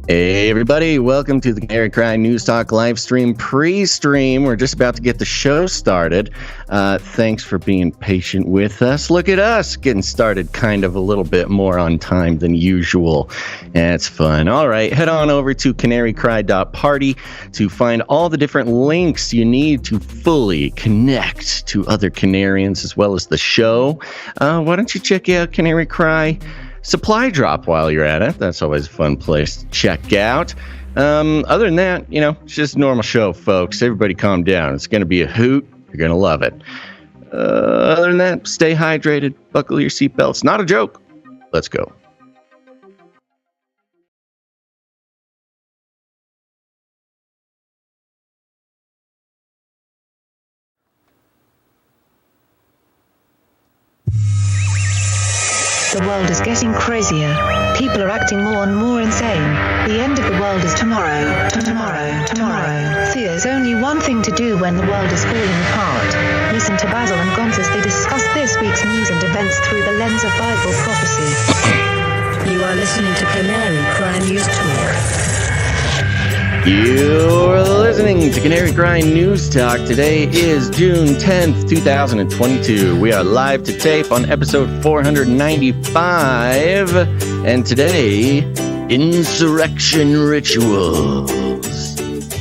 Hey everybody, welcome to the Canary Cry News Talk live stream pre-stream. We're just about to get the show started. Thanks for being patient with us. Look at us getting started kind of a little bit more on time than usual. It's fun. All right, head on over to CanaryCry.Party to find all the different links you need to fully connect to other Canarians as well as the show. Why don't you check out Canary Cry Supply Drop while you're at it. That's always a fun place to check out. Other than that, it's just a normal show, folks. Everybody calm down. It's going to be a hoot. You're going to love it. Other than that, stay hydrated. Buckle your seatbelts. Not a joke. Let's go. The world is getting crazier. People are acting more and more insane. The end of the world is tomorrow. Tomorrow. There's only one thing to do when the world is falling apart. Listen to Basil and Gonz as they discuss this week's news and events through the lens of Bible prophecy. You are listening to Canary Cry News Talk. You're listening to Canary Cry News Talk. Today is June 10th, 2022. We are live to tape on episode 495. And today, Insurrection Rituals.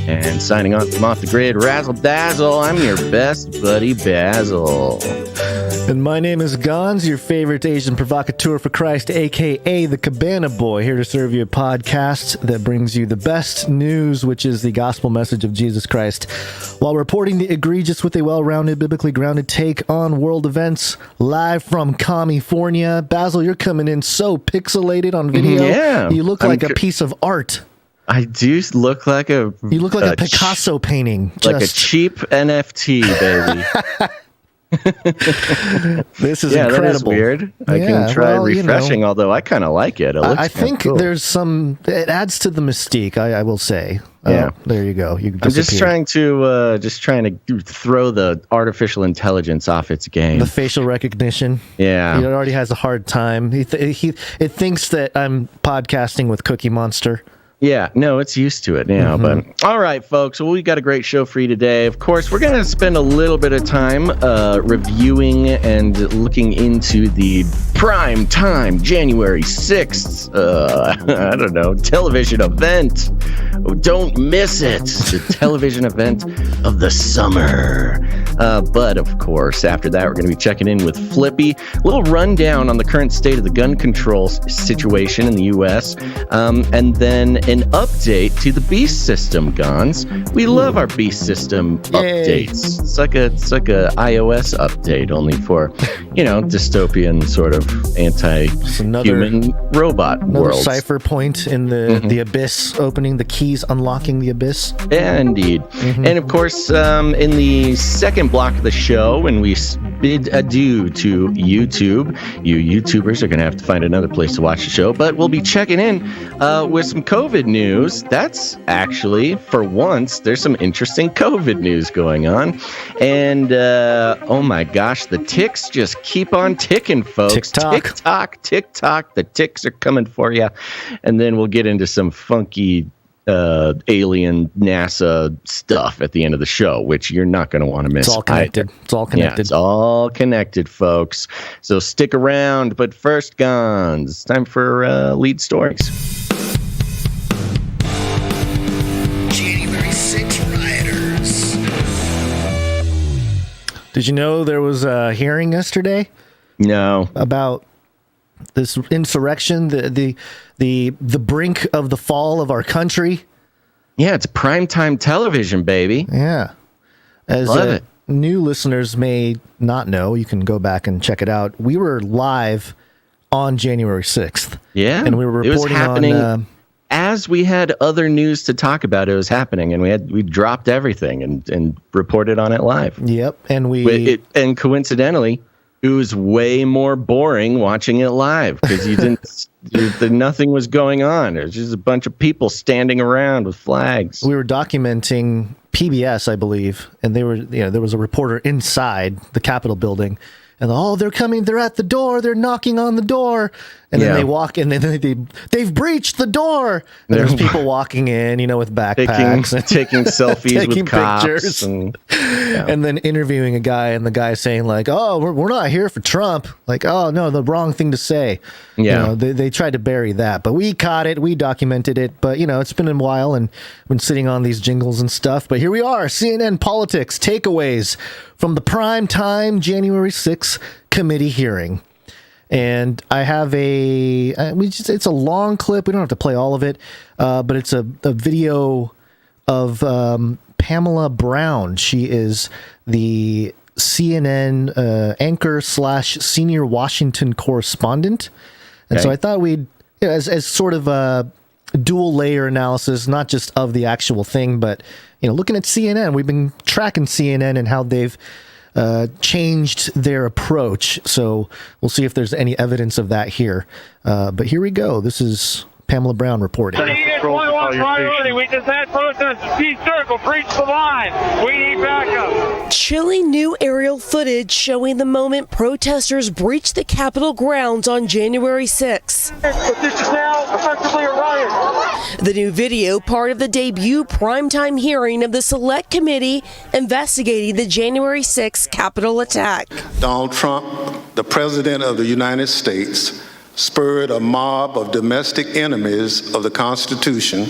And signing off from Off the Grid, Razzle Dazzle. I'm your best buddy, Basil. And my name is Gonz, your favorite Asian provocateur for Christ, a.k.a. the Cabana Boy, here to serve you a podcast that brings you the best news, which is the gospel message of Jesus Christ, while reporting the egregious with a well-rounded, biblically grounded take on world events, live from California. Basil, you're coming in so pixelated on video. Yeah. You look like a piece of art. I do look like a... You look like a Picasso painting. Like a cheap NFT, baby. This is incredible. That is weird. I can try refreshing, although I kind of like it. I think cool. There's some. It adds to the mystique. I will say. Yeah. There you go. I'm just trying to throw the artificial intelligence off its game. The facial recognition. Yeah. It already has a hard time. It thinks that I'm podcasting with Cookie Monster. Yeah, no, it's used to it now. But all right, folks, well, we got a great show for you today. Of course, we're going to spend a little bit of time reviewing and looking into the prime time January 6th, television event. Oh, don't miss it. The television event of the summer. But of course, after that, we're going to be checking in with Flippy. A little rundown on the current state of the gun control situation in the U.S. And then an update to the Beast system, Gonz. We love our Beast system updates. It's like a iOS update, only for, dystopian sort of anti-human robot world. Another cipher point in the abyss opening, the keys unlocking the abyss. Yeah, indeed. And of course, in the second block of the show, when we bid adieu to YouTube. You YouTubers are going to have to find another place to watch the show, but we'll be checking in with some COVID news. That's actually, for once, there's some interesting COVID news going on. And, oh my gosh, the ticks just keep on ticking, folks. Tick-tock. Tick-tock. The ticks are coming for you. And then we'll get into some funky alien NASA stuff at the end of the show, which you're not going to want to miss. It's all connected. It's all connected. Yeah, it's all connected, folks. So stick around. But first, Gonz, it's time for lead stories. January 6 rioters. Did you know there was a hearing yesterday? No. About this insurrection, the brink of the fall of our country. Yeah, it's primetime television, baby. Yeah. As Love it. New listeners may not know, you can go back and check it out. We were live on January 6th. Yeah. And we were reporting it was happening on as we had other news to talk about. It was happening, and we dropped everything and reported on it live. Yep. And and coincidentally, it was way more boring watching it live because you didn't. Nothing was going on. It was just a bunch of people standing around with flags. We were documenting PBS, I believe, and there was a reporter inside the Capitol building, and they're coming. They're at the door. They're knocking on the door, and then they walk, and then they've breached the door. And there's people walking in, with backpacks, taking selfies taking with cops, pictures, and then interviewing a guy, and the guy saying like, "Oh, we're not here for Trump." Like, "Oh no, the wrong thing to say." Yeah, they tried to bury that, but we caught it, we documented it. But it's been a while, and been sitting on these jingles and stuff. But here we are, CNN politics takeaways from the prime time January 6th committee hearing. And I have it's a long clip. We don't have to play all of it, but it's a video of Pamela Brown. She is the CNN anchor / senior Washington correspondent. And so I thought we'd, as sort of a dual layer analysis, not just of the actual thing, but, looking at CNN. We've been tracking CNN and how they've changed their approach. So we'll see if there's any evidence of that here. But here we go. This is Pamela Brown reporting. Priority. We just had protesters. T-circle, breach the line. We need backup. Chilling new aerial footage showing the moment protesters breached the Capitol grounds on January 6. But this is now effectively a riot. The new video, part of the debut primetime hearing of the Select Committee investigating the January 6 Capitol attack. Donald Trump, the President of the United States, spurred a mob of domestic enemies of the Constitution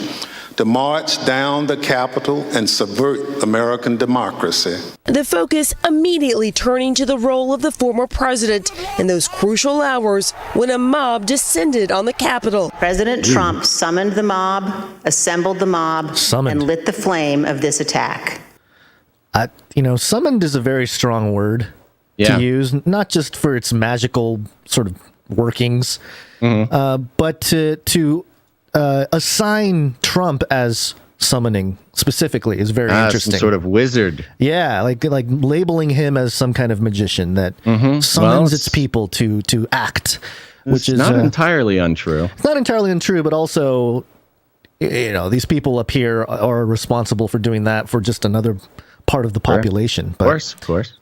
to march down the Capitol and subvert American democracy. The focus immediately turning to the role of the former president in those crucial hours when a mob descended on the Capitol. President Trump summoned the mob, assembled the mob, and lit the flame of this attack. Summoned is a very strong word to use, not just for its magical sort of workings, but to assign Trump as summoning specifically is very interesting. Some sort of wizard. Yeah, like labeling him as some kind of magician that summons its people to act, which is not entirely untrue. It's not entirely untrue, but also, these people up here are responsible for doing that for just another part of the population. Of course.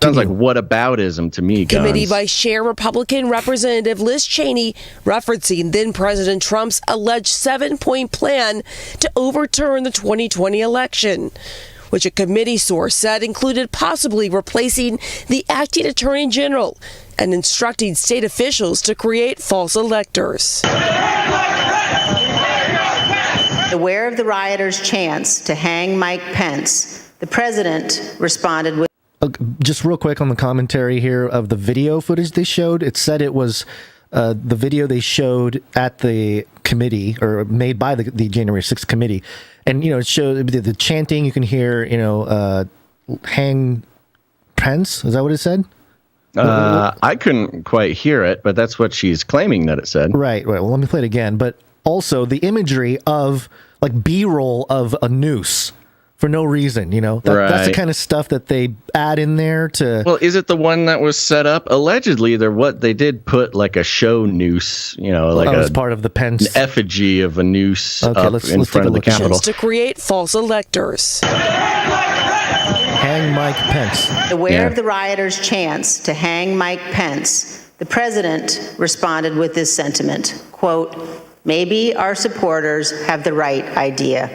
Sounds like whataboutism to me, Gonz. Committee Vice Chair Republican Representative Liz Cheney referencing then President Trump's alleged 7-point plan to overturn the 2020 election, which a committee source said included possibly replacing the acting attorney general and instructing state officials to create false electors. Aware of the rioters' chance to hang Mike Pence, the president responded with just real quick on the commentary here of the video footage they showed. It said it was the video they showed at the committee or made by the January 6th committee. And, it showed the chanting. You can hear, hang Pence. Is that what it said? I couldn't quite hear it, but that's what she's claiming that it said. Right. Well, let me play it again. But also the imagery of like B-roll of a noose for no reason, That's the kind of stuff that they add in there to... Well, is it the one that was set up? Allegedly, they did put like a show noose, like as part of the Pence... an effigy of a noose Okay, up let's in take front a of the look at Capitol. To create false electors. Hang Mike Pence. Aware of the rioters' chance to hang Mike Pence, the president responded with this sentiment, quote, "Maybe our supporters have the right idea.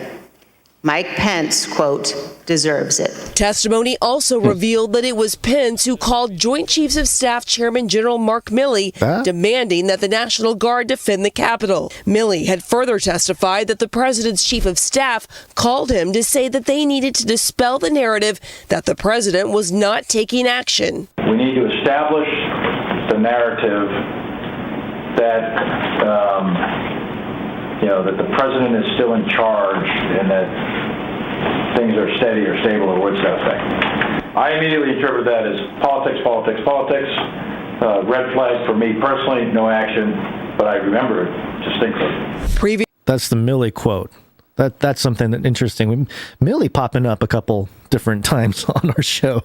Mike Pence, quote, deserves it." Testimony also revealed that it was Pence who called Joint Chiefs of Staff Chairman General Mark Milley, demanding that the National Guard defend the Capitol. Milley had further testified that the president's chief of staff called him to say that they needed to dispel the narrative that the president was not taking action. We need to establish the narrative that that the president is still in charge and that things are steady or stable or what's that thing. I immediately interpret that as politics. Red flag for me personally, no action, but I remember it distinctly. That's the Milley quote. That's something that interesting. Milley popping up a couple different times on our show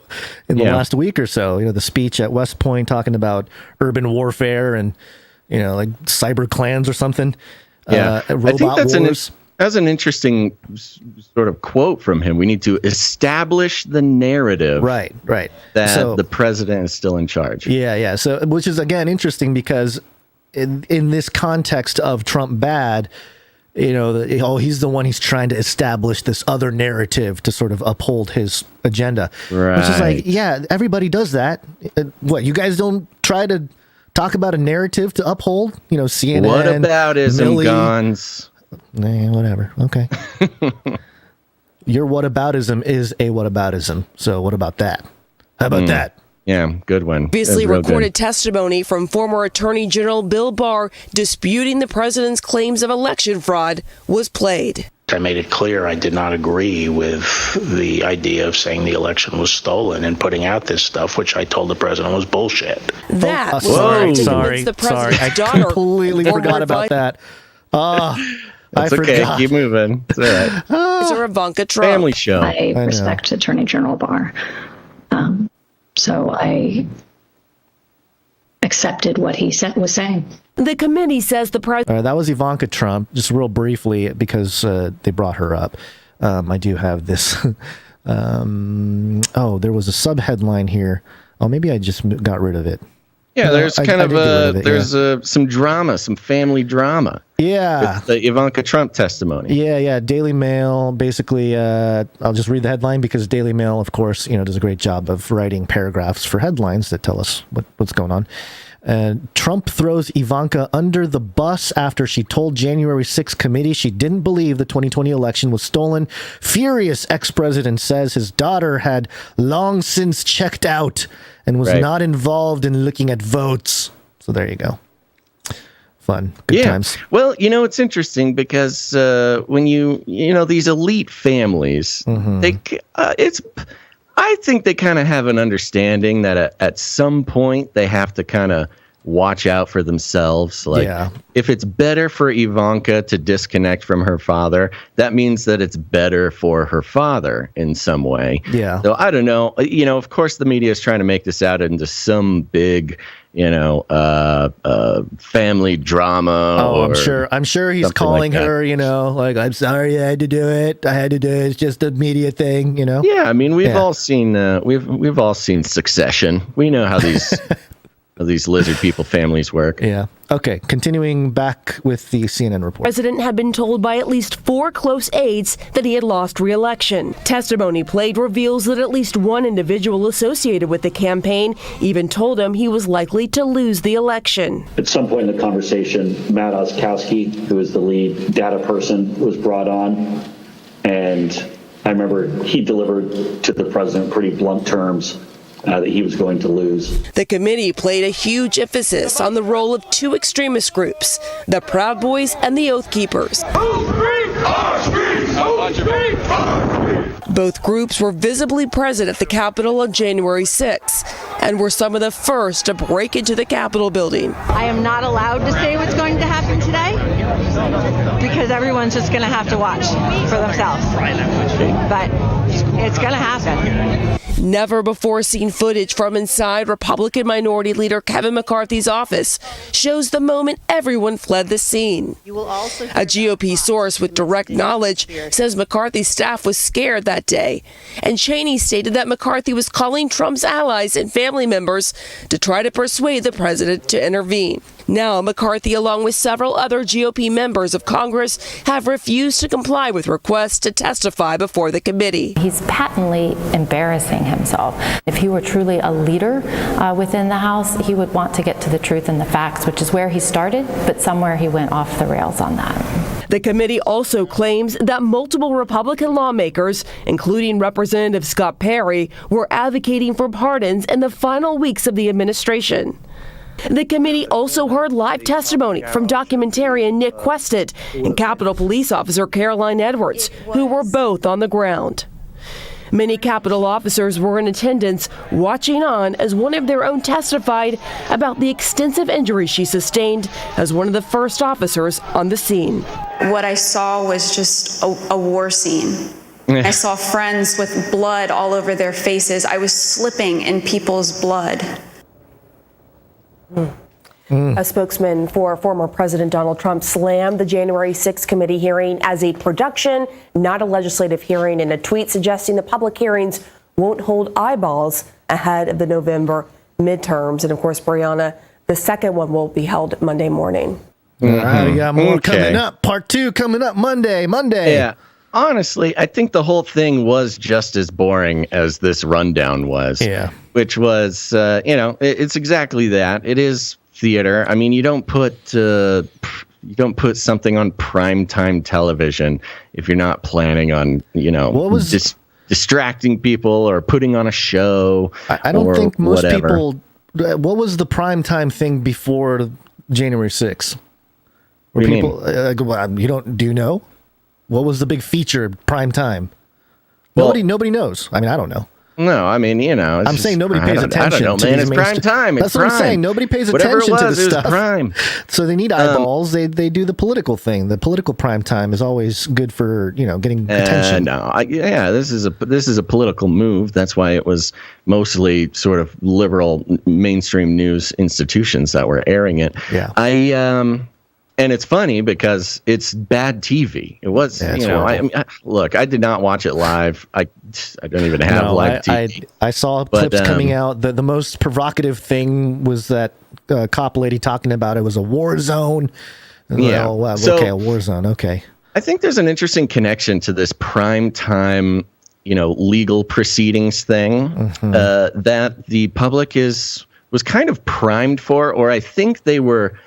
in the last week or so. The speech at West Point talking about urban warfare and like cyber clans or something. Yeah, robot I think wars. that's an interesting sort of quote from him. We need to establish the narrative, right, that the president is still in charge. Yeah. So, which is again interesting because in this context of Trump bad, he's the one he's trying to establish this other narrative to sort of uphold his agenda. Right. Which is like, yeah, everybody does that. What, you guys don't try to talk about a narrative to uphold? CNN. What aboutism, Gonz? Whatever. Okay. Your whataboutism is a whataboutism. So what about that? How about that? Yeah, good one. Obviously recorded testimony from former Attorney General Bill Barr disputing the president's claims of election fraud was played. I made it clear I did not agree with the idea of saying the election was stolen and putting out this stuff, which I told the president was bullshit. That was sorry. the president's I daughter. Completely forgot about that. That's okay. Forgot. Keep moving. It's all right. It's a Ivanka Trump. Family show. I respect Attorney General Barr. So I accepted what he was saying. The committee says the president... that was Ivanka Trump, just real briefly, because they brought her up. I do have this. There was a sub-headline here. Oh, maybe I just got rid of it. Yeah, there's some drama, some family drama. Yeah. With the Ivanka Trump testimony. Yeah. Daily Mail, basically, I'll just read the headline because Daily Mail, of course, does a great job of writing paragraphs for headlines that tell us what's going on. Trump throws Ivanka under the bus after she told January 6th committee she didn't believe the 2020 election was stolen. Furious ex-president says his daughter had long since checked out and was not involved in looking at votes. So there you go. Fun. Good times. Well, it's interesting because when these elite families, I think they kind of have an understanding that at some point they have to kind of watch out for themselves. If it's better for Ivanka to disconnect from her father, that means that it's better for her father in some way. Yeah. So I don't know. Of course, the media is trying to make this out into some big, family drama. Oh, I'm sure he's calling her, I'm sorry I had to do it. It's just a media thing, Yeah, I mean, we've all seen we've all seen Succession. We know how these these lizard people families work. Yeah. Okay, continuing back with the CNN report. The president had been told by at least 4 close aides that he had lost re-election. Testimony played reveals that at least one individual associated with the campaign even told him he was likely to lose the election. At some point in the conversation, Matt Oskowski, who is the lead data person, was brought on, and I remember he delivered to the president pretty blunt terms that he was going to lose. The committee played a huge emphasis on the role of 2 extremist groups, the Proud Boys and the Oath Keepers. Both groups were visibly present at the Capitol on January 6th and were some of the first to break into the Capitol building. I am not allowed to say what's going to happen today. because everyone's just going to have to watch for themselves. But it's going to happen. Never before seen footage from inside Republican Minority Leader Kevin McCarthy's office shows the moment everyone fled the scene. A GOP source with direct knowledge says McCarthy's staff was scared that day, and Cheney stated that McCarthy was calling Trump's allies and family members to try to persuade the president to intervene. Now, McCarthy, along with several other GOP members of Congress, have refused to comply with requests to testify before the committee. He's patently embarrassing himself. If he were truly a leader within the House, he would want to get to the truth and the facts, which is where he started, but somewhere he went off the rails on that. The committee also claims that multiple Republican lawmakers, including Representative Scott Perry, were advocating for pardons in the final weeks of the administration. The committee also heard live testimony from documentarian Nick Quested and Capitol Police Officer Caroline Edwards, who were both on the ground. Many Capitol officers were in attendance, watching on as one of their own testified about the extensive injuries she sustained as one of the first officers on the scene. What I saw was just a war scene. I saw friends with blood all over their faces. I was slipping in people's blood. A spokesman for former President Donald Trump slammed the January 6th committee hearing as a production, not a legislative hearing, in a tweet suggesting the public hearings won't hold eyeballs ahead of the November midterms. And of course, Brianna, the second one will be held Monday morning. All right, we got more coming up. Part 2 coming up Monday. Yeah. Honestly, I think the whole thing was just as boring as this rundown was. Yeah. Which was, it's exactly that. It is theater. I mean, you don't put something on primetime television if you're not planning on, distracting people or putting on a show. I don't think most whatever. people. What was the primetime thing before January 6th? What do you mean? Do you know? What was the big feature prime time? Well, nobody knows. I mean, I don't know. No, I mean, I'm saying nobody pays attention. I don't know, man. It's prime time. That's what I'm saying. Nobody pays attention to this stuff. Prime. So they need eyeballs. They do the political thing. The political prime time is always good for getting attention. This is a political move. That's why it was mostly sort of liberal mainstream news institutions that were airing it. Yeah. And it's funny because it's bad TV. It was, look, I did not watch it live. I don't even have live TV. I saw clips coming out. The most provocative thing was that cop lady talking about it was a war zone. Yeah. A war zone. Okay. I think there's an interesting connection to this prime time, legal proceedings thing that the public was kind of primed for, or I think they were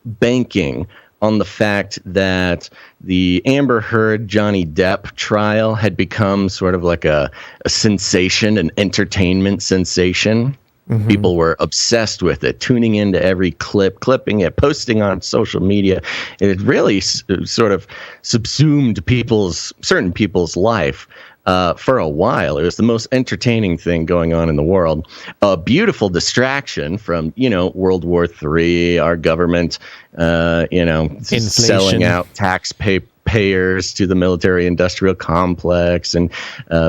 banking on the fact that the Amber Heard Johnny Depp trial had become sort of like a sensation, an entertainment sensation. Mm-hmm. People were obsessed with it, tuning into every clip, clipping it, posting on social media. It really sort of subsumed certain people's life. For a while. It was the most entertaining thing going on in the world. A beautiful distraction from, World War III, our government, inflation, selling out taxpayers to the military-industrial complex and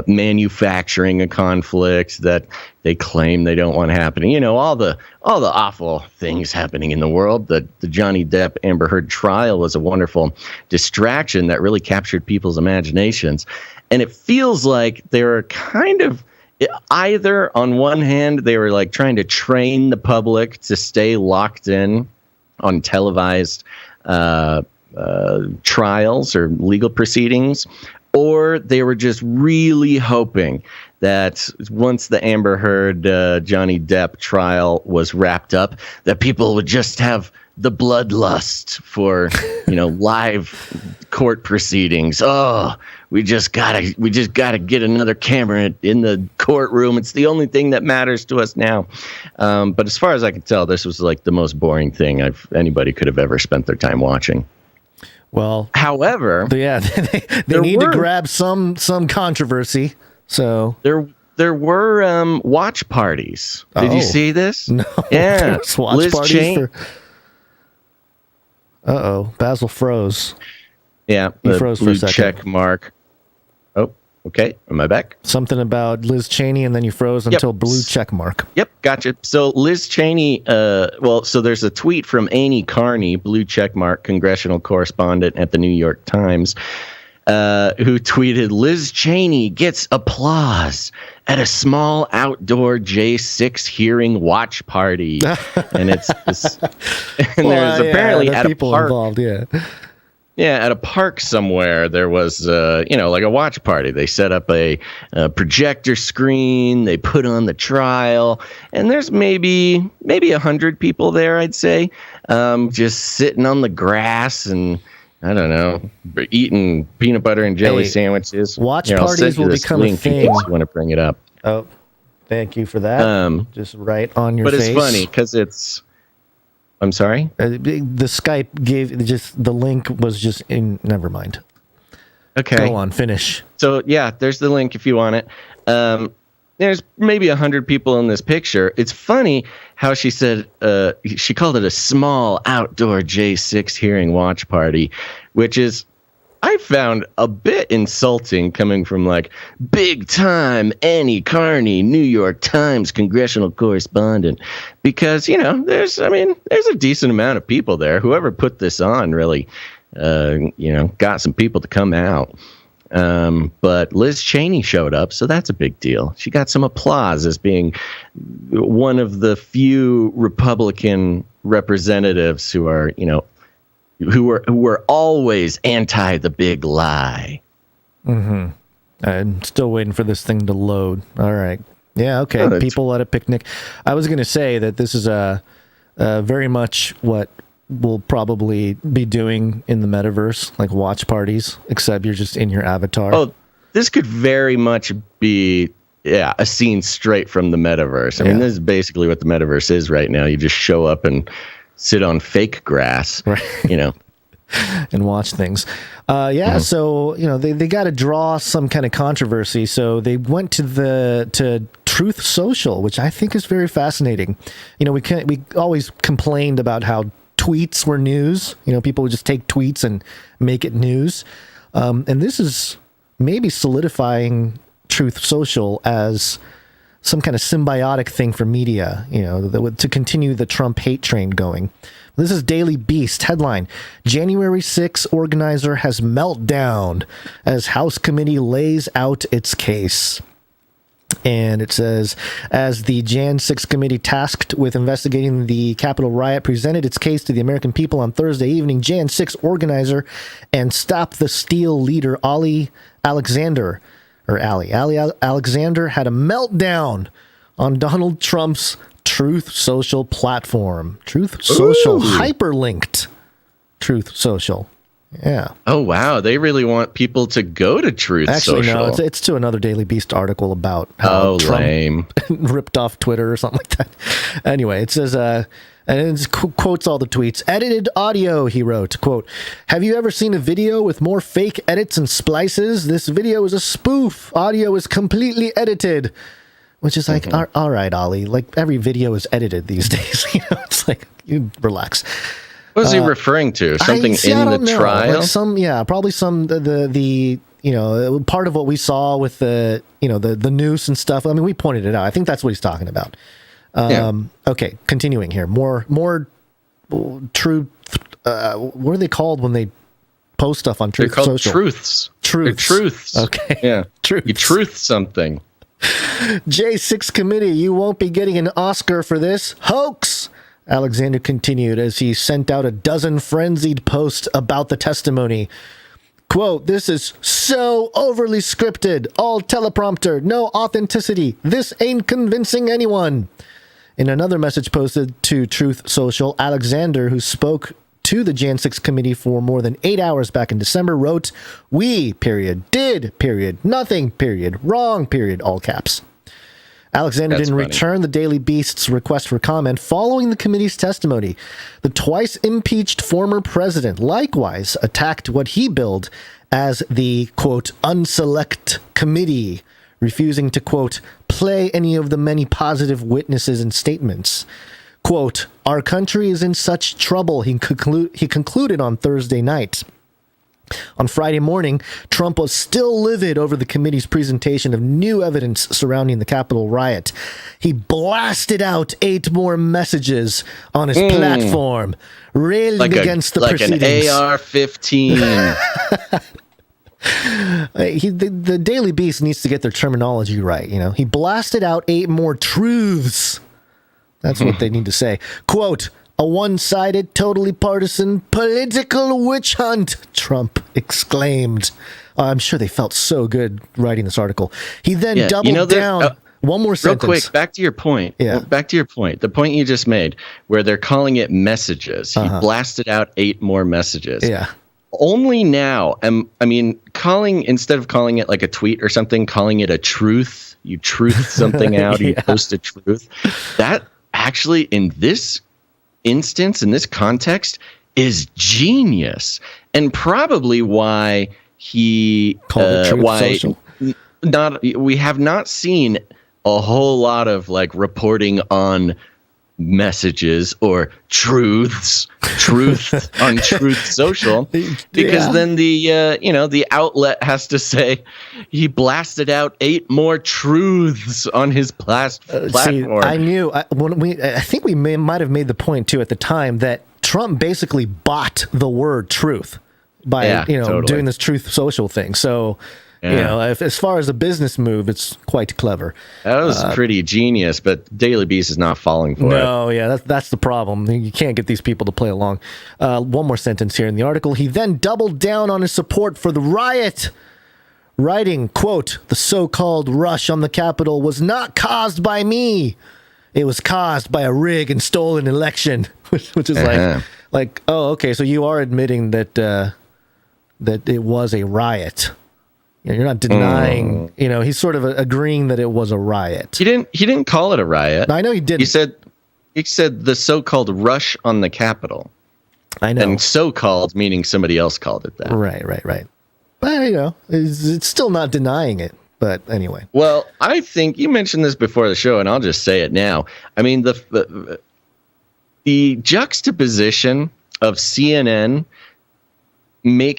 manufacturing a conflict that they claim they don't want happening. All the awful things happening in the world. The Johnny Depp Amber Heard trial was a wonderful distraction that really captured people's imaginations. And it feels like they were kind of either on one hand, they were like trying to train the public to stay locked in on televised trials or legal proceedings, or they were just really hoping that once the Amber Heard Johnny Depp trial was wrapped up, that people would just have the bloodlust for, live court proceedings. Oh, we just gotta get another camera in the courtroom. It's the only thing that matters to us now. But as far as I can tell, this was like the most boring thing anybody could have ever spent their time watching. Well, however, they need to grab some controversy. So there were watch parties. Did you see this? No. Yeah, watch Liz parties Uh-oh. Basil froze. Yeah, He the froze for blue a second. check mark. Oh, okay. Am I back? Something about Liz Cheney, and then you froze until blue check mark. Yep, gotcha. So Liz Cheney, so there's a tweet from Amy Carney, blue checkmark congressional correspondent at the New York Times, who tweeted, Liz Cheney gets applause at a small outdoor J6 hearing watch party. And it's this, and there's apparently at a park involved, Yeah, at a park somewhere, there was, like a watch party. They set up a projector screen. They put on the trial, and there's maybe 100 people there, I'd say, just sitting on the grass and, I don't know, eating peanut butter and jelly sandwiches. Watch parties will become a thing. If you want to bring it up. Oh, thank you for that. Just right on your face. But it's funny because it's... I'm sorry? The Skype gave the link was just in. Never mind. Okay. Go on, finish. So, yeah, there's the link if you want it. There's maybe 100 people in this picture. It's funny how she said she called it a small outdoor J6 hearing watch party, which is, I found a bit insulting coming from like big time Annie Carney, New York Times congressional correspondent, because, there's a decent amount of people there. Whoever put this on really, got some people to come out. But Liz Cheney showed up, so that's a big deal. She got some applause as being one of the few Republican representatives who are, who were always anti the big lie. Mm-hmm. I'm still waiting for this thing to load. All right. Yeah, okay. Oh, People at a picnic. I was going to say that this is very much what we'll probably be doing in the metaverse, like watch parties, except you're just in your avatar. Oh, this could very much be a scene straight from the metaverse. I mean, this is basically what the metaverse is right now. You just show up and sit on fake grass, and watch things. So, they got to draw some kind of controversy. So they went to Truth Social, which I think is very fascinating. We always complained about how tweets were news. People would just take tweets and make it news. And this is maybe solidifying Truth Social as some kind of symbiotic thing for media, to continue the Trump hate train going. This is Daily Beast headline: January 6 organizer has meltdown as House committee lays out its case. And it says, as the Jan 6 committee tasked with investigating the Capitol riot presented its case to the American people on Thursday evening, Jan 6 organizer and Stop the Steal leader Ali Alexander had a meltdown on Donald Trump's Truth Social platform. Truth Social, hyperlinked Truth Social. Yeah. Oh, wow. They really want people to go to Truth Social. Actually, no, it's to another Daily Beast article about how Trump lame. ripped off Twitter or something like that. Anyway, it says, and it quotes all the tweets. Edited audio, he wrote, quote, have you ever seen a video with more fake edits and splices? This video is a spoof. Audio is completely edited. Which is like, all right, Ollie, like every video is edited these days. It's like, you relax. What was he referring to? Something in the trial? Like probably some the part of what we saw with the the noose and stuff. I mean, we pointed it out. I think that's what he's talking about. Okay, continuing here. More true. What are they called when they post stuff on Truth Social? They're called truths. Truths. They're truths. Okay. Yeah. Truths. You truth something. J6 committee, you won't be getting an Oscar for this. Hoax! Alexander continued as he sent out a dozen frenzied posts about the testimony. Quote, this is so overly scripted, all teleprompter, no authenticity. This ain't convincing anyone. In another message posted to Truth Social, Alexander, who spoke to the Jan 6 committee for more than 8 hours back in December, wrote, we, period, did, period, nothing, period, wrong, period, all caps. Alexander didn't return the Daily Beast's request for comment following the committee's testimony. The twice impeached former president likewise attacked what he billed as the, quote, unselect committee, refusing to, quote, play any of the many positive witnesses and statements. Quote, "Our country is in such trouble," he concluded on Thursday night. On Friday morning, Trump was still livid over the committee's presentation of new evidence surrounding the Capitol riot. He blasted out 8 more messages on his platform, railed against the proceedings. Like an AR-15. The Daily Beast needs to get their terminology right. You know, he blasted out 8 more truths. That's what they need to say. Quote, "A one-sided, totally partisan political witch hunt," Trump exclaimed. I'm sure they felt so good writing this article. He then doubled down. One more sentence. Real quick, back to your point. Yeah. Back to your point. The point you just made, where they're calling it messages. He blasted out 8 more messages. Yeah. Only now, instead of calling it like a tweet or something, calling it a truth. You truth something out. You post a truth. That actually, in this instance, in this context, is genius, and probably why he we have not seen a whole lot of like reporting on messages or truth on Truth Social, because then the outlet has to say he blasted out 8 more truths on his platform. I think we might have made the point too at the time that Trump basically bought the word truth by doing this Truth Social thing. So as far as a business move, it's quite clever. That was pretty genius, but Daily Beast is not falling for it. No, that's the problem. You can't get these people to play along. One more sentence here in the article. He then doubled down on his support for the riot, writing, quote, "The so-called rush on the Capitol was not caused by me. It was caused by a rig and stolen election," which is like, oh, okay, so you are admitting that that it was a riot. You're not denying, he's sort of agreeing that it was a riot. He didn't call it a riot. I know he didn't. He said the so-called rush on the Capitol. I know. And so-called meaning somebody else called it that. Right. But, it's still not denying it. But anyway. Well, I think you mentioned this before the show, and I'll just say it now. I mean, the juxtaposition of CNN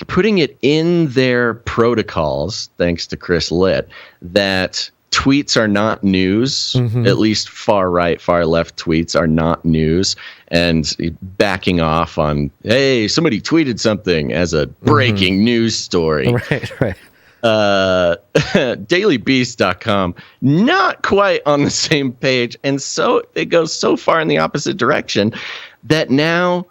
putting it in their protocols, thanks to Chris Litt, that tweets are not news, at least far right, far left tweets are not news, and backing off on, hey, somebody tweeted something as a breaking news story. Right. dailybeast.com, not quite on the same page, and so it goes so far in the opposite direction that now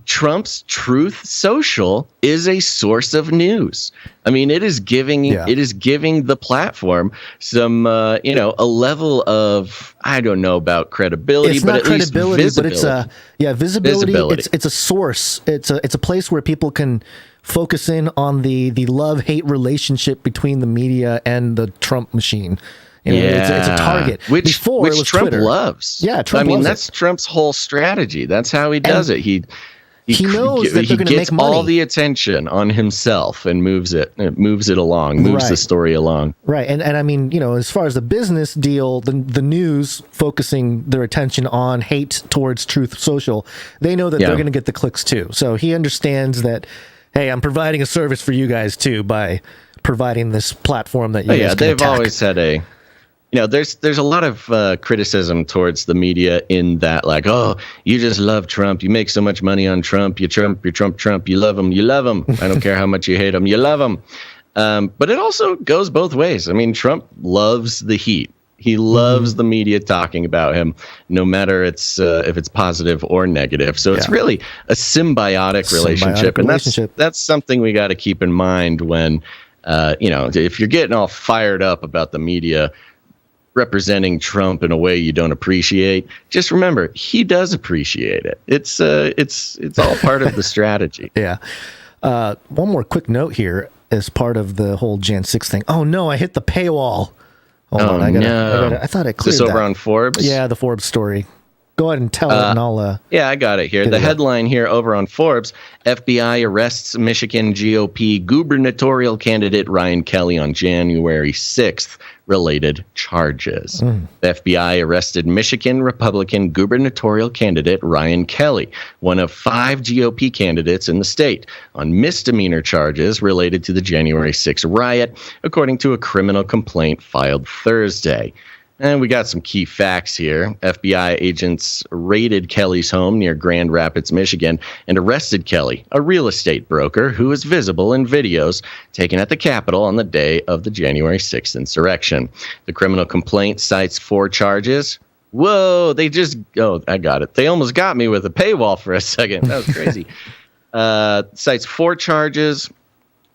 Trump's Truth Social is a source of news. I mean, it is giving the platform some a level of, I don't know about credibility, it's but not at least visibility. But it's visibility. It's a source. It's a place where people can focus in on the love-hate relationship between the media and the Trump machine. It's a target. Which Trump Twitter. Loves. Yeah, Trump loves that's Trump's whole strategy. That's how he does it. He knows that they're going to make money. He gets all the attention on himself and moves it along, moves the story along. Right. And I mean, as far as the business deal, the news focusing their attention on hate towards Truth Social, they know that they're going to get the clicks too. So he understands that, hey, I'm providing a service for you guys too by providing this platform that you guys can attack. Always had there's a lot of criticism towards the media in that, like, oh, you just love Trump. You make so much money on Trump. You're Trump. You love him. I don't care how much you hate him. You love him. But it also goes both ways. I mean, Trump loves the heat. He loves the media talking about him, no matter if it's positive or negative. So it's really a symbiotic relationship. And that's something we got to keep in mind when, if you're getting all fired up about the media representing Trump in a way you don't appreciate, just remember he does appreciate it. It's all part of the strategy. Yeah. One more quick note here as part of the whole Jan 6 thing. Oh no, I hit the paywall. Hold on, I thought I cleared this over that. on Forbes. Yeah, the Forbes story. Go ahead and tell it, and I'll... yeah, I got it here. The headline here over on Forbes, FBI arrests Michigan GOP gubernatorial candidate Ryan Kelley on January 6th. Related charges. The FBI arrested Michigan Republican gubernatorial candidate Ryan Kelley, one of 5 GOP candidates in the state, on misdemeanor charges related to the January 6th riot, according to a criminal complaint filed Thursday. And we got some key facts here. FBI agents raided Kelley's home near Grand Rapids, Michigan, and arrested Kelley, a real estate broker who was visible in videos taken at the Capitol on the day of the January 6th insurrection. The criminal complaint cites 4 charges. Whoa, I got it. They almost got me with a paywall for a second. That was crazy. Cites 4 charges,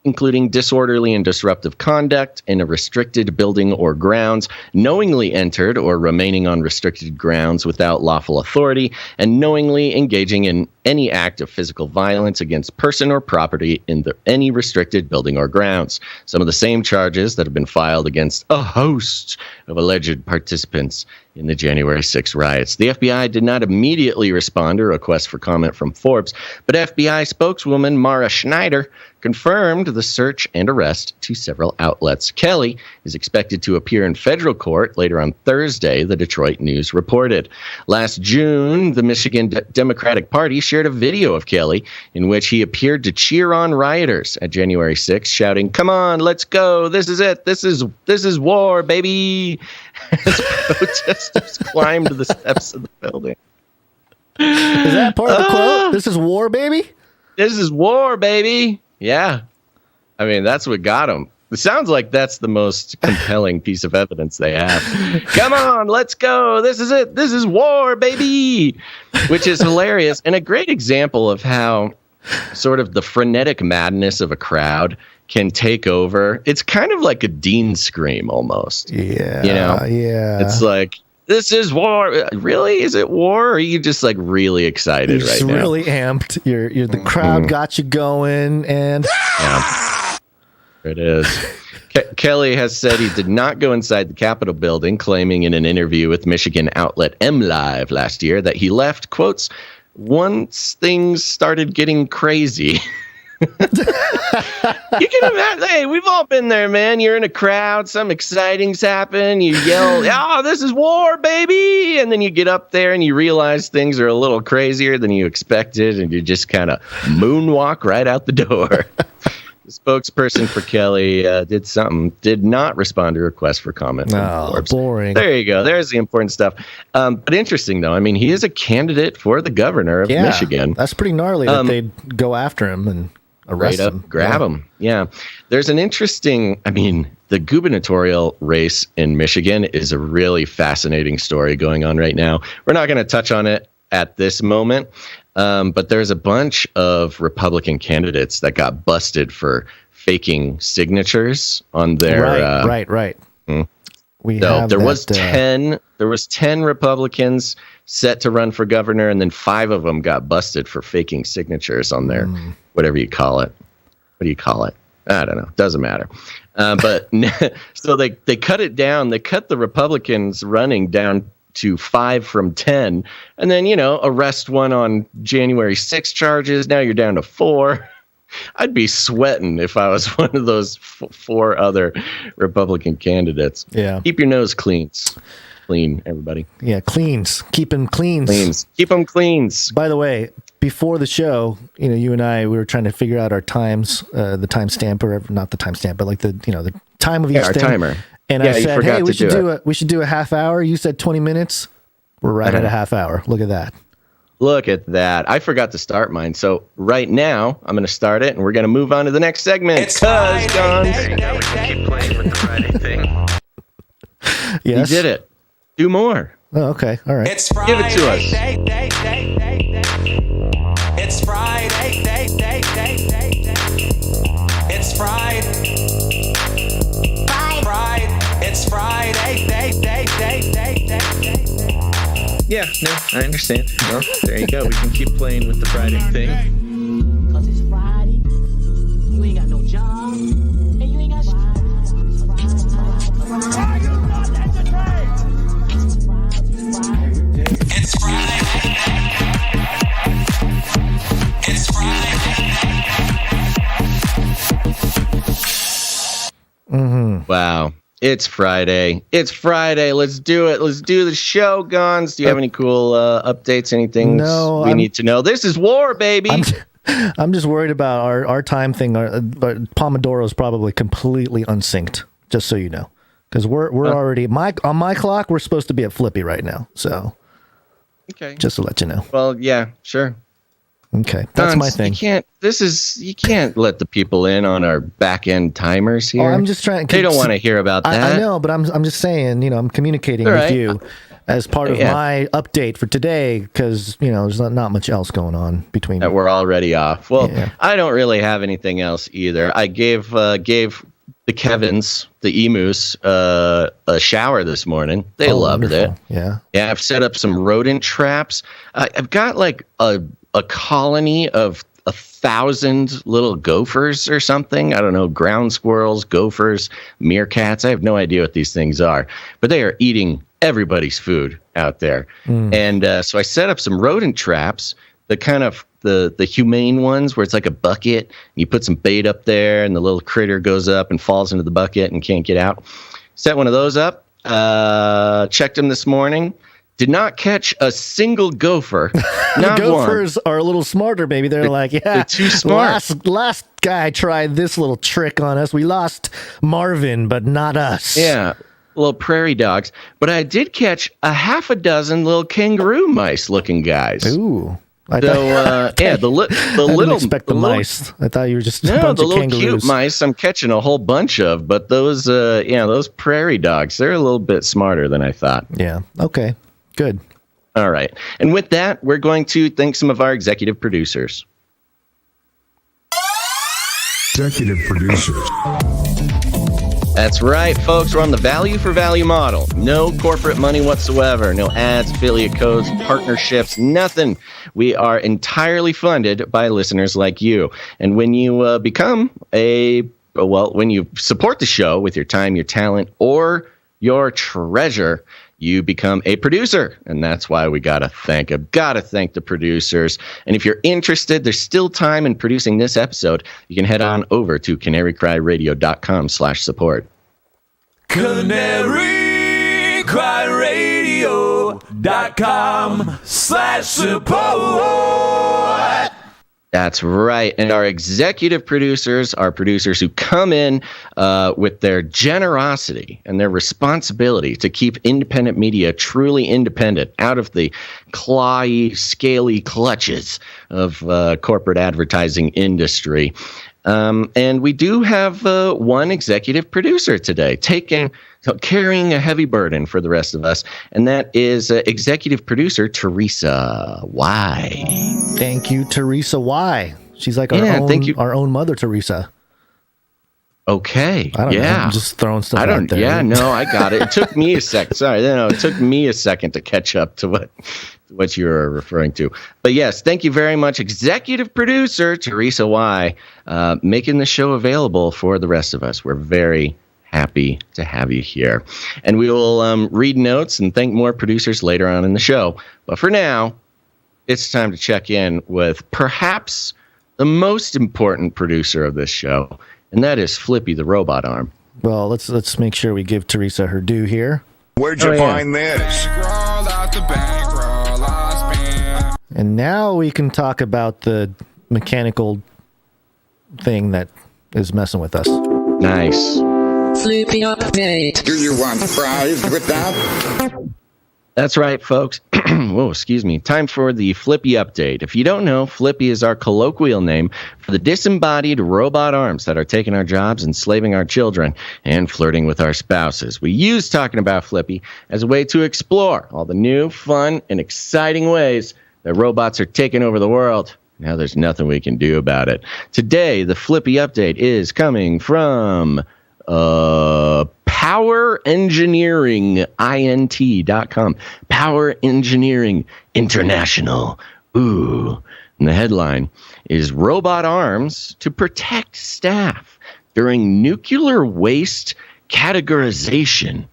including disorderly and disruptive conduct in a restricted building or grounds, knowingly entered or remaining on restricted grounds without lawful authority, and knowingly engaging in any act of physical violence against person or property in any restricted building or grounds. Some of the same charges that have been filed against a host of alleged participants in the January 6 riots. The FBI did not immediately respond to a request for comment from Forbes, but FBI spokeswoman Mara Schneider confirmed the search and arrest to several outlets. Kelley is expected to appear in federal court later on Thursday, the Detroit News reported. Last June, the Michigan Democratic Party shared a video of Kelley in which he appeared to cheer on rioters at January 6, shouting, "Come on, let's go. This is it. This is war, baby." As protesters climbed the steps of the building. Is that part of the quote? This is war, baby? This is war, baby. Yeah. I mean, that's what got him. It sounds like that's the most compelling piece of evidence they have. Come on, let's go. This is it. This is war, baby. Which is hilarious and a great example of how sort of the frenetic madness of a crowd can take over. It's kind of like a Dean scream almost. Yeah. You know? Yeah. It's like, this is war. Really? Is it war? Or are you just like really excited You're right just now? really amped. You're the crowd got you going, and yeah. It is. Kelley has said he did not go inside the Capitol building, claiming in an interview with Michigan outlet MLive last year that he left, quotes, once things started getting crazy. You can imagine, hey, we've all been there, man. You're in a crowd, some exciting's happen, you yell, "Oh, this is war, baby!" And then you get up there and you realize things are a little crazier than you expected, and you just kind of moonwalk right out the door. The spokesperson for Kelley did not respond to requests for comment from Forbes. Boring. There you go. There's the important stuff. But interesting, though. I mean, he is a candidate for the governor of Michigan. That's pretty gnarly that they'd go after him and arrest him. Grab him. Yeah. There's an interesting, the gubernatorial race in Michigan is a really fascinating story going on right now. We're not going to touch on it at this moment. But there's a bunch of Republican candidates that got busted for faking signatures on their right. There was 10 Republicans set to run for governor, and then 5 of them got busted for faking signatures on their whatever you call it. What do you call it? I don't know. Doesn't matter. But so they cut it down. They cut the Republicans running down to 5 from 10, and then, arrest one on January 6 charges. Now you're down to 4. I'd be sweating if I was one of those 4 other Republican candidates. Yeah. Keep your nose clean, everybody. Yeah, cleans. Keep them cleans. Keep them cleans. By the way, before the show, you and I, we were trying to figure out our times, the timestamp, or not the timestamp, but like the time of each our thing. Timer. And I said, hey, we should do a half hour. You said 20 minutes. We're right at a half hour. Look at that. Look at that. I forgot to start mine. So right now, I'm going to start it, and we're going to move on to the next segment. It's Friday. There you go. We can keep playing with the Friday thing. Yes. You did it. Do more. Oh, okay. All right. It's Friday. Give it to us. It's Friday. It's Friday. It's Friday. Yeah, no, I understand. Well, there you go. We can keep playing with the Friday thing. Cause it's Friday. You ain't got no job. And you ain't got It's Friday. It's Friday. It's Friday. Let's do it. Let's do the show, Gonz. Do you have any cool updates? Anything we need to know? This is war, baby. I'm just worried about our time thing. Pomodoro is probably completely unsynced, just so you know. Because we're already, on my clock, we're supposed to be at Flippy right now. So, okay, just to let you know. Well, yeah, sure. Okay, that's my thing. You can't let the people in on our back end timers here. I'm just trying. They don't want to hear about that. I know, but I'm just saying. I'm communicating with you as part of my update for today because there's not much else going on between. We're already off. Well, I don't really have anything else either. I gave the Kevins, the emus, a shower this morning. They loved it. Yeah. Yeah, I've set up some rodent traps. I've got like a colony of 1,000 little gophers or something. I don't know, ground squirrels, gophers, meerkats. I have no idea what these things are, but they are eating everybody's food out there. And so I set up some rodent traps, the kind of the humane ones where it's like a bucket. You put some bait up there and the little critter goes up and falls into the bucket and can't get out. Set one of those up. Checked them this morning. Did not catch a single gopher. Not Gophers are a little smarter, maybe. They're like, they're too smart. Last guy tried this little trick on us. We lost Marvin, but not us. Yeah, little prairie dogs. But I did catch a half a dozen little kangaroo mice-looking guys. Ooh. The little expect the mice. I thought you were just the bunch of little kangaroos. cute mice. I'm catching a whole bunch of, but those prairie dogs, they're a little bit smarter than I thought. Yeah. Okay. Good. All right. And with that, we're going to thank some of our executive producers. Executive producers. That's right, folks. We're on the value for value model. No corporate money whatsoever. No ads, affiliate codes, partnerships, nothing. We are entirely funded by listeners like you. And when you when you support the show with your time, your talent, or your treasure, you become a producer, and that's why I've got to thank the producers. And if you're interested, there's still time in producing this episode. You can head on over to CanaryCry.Radio.com/support. CanaryCry.Radio.com/support. That's right. And our executive producers are producers who come in with their generosity and their responsibility to keep independent media truly independent, out of the clawy, scaly clutches of corporate advertising industry. And we do have one executive producer today, carrying a heavy burden for the rest of us, and that is executive producer Teresa Y. Thank you, Teresa Y. She's like our own Mother Teresa. Okay. I don't know. I'm just throwing stuff out there. Yeah, no, I got it. It took me a second. Sorry, it took me a second to catch up to what you were referring to. But yes, thank you very much, executive producer Teresa Y, making the show available for the rest of us. We're very happy to have you here. And we will read notes and thank more producers later on in the show. But for now, it's time to check in with perhaps the most important producer of this show, and that is Flippy the robot arm. Well, let's make sure we give Teresa her due here. Where'd you find this? And now we can talk about the mechanical thing that is messing with us. Nice. Flippy update. Do you want fries with that? That's right, folks. Whoa, excuse me. Time for the Flippy update. If you don't know, Flippy is our colloquial name for the disembodied robot arms that are taking our jobs, enslaving our children, and flirting with our spouses. We use talking about Flippy as a way to explore all the new, fun, and exciting ways that robots are taking over the world. Now there's nothing we can do about it. Today, the Flippy update is coming from PowerEngineeringInt.com. Power Engineering International. Ooh. And the headline is Robot Arms to Protect Staff During Nuclear Waste Categorization.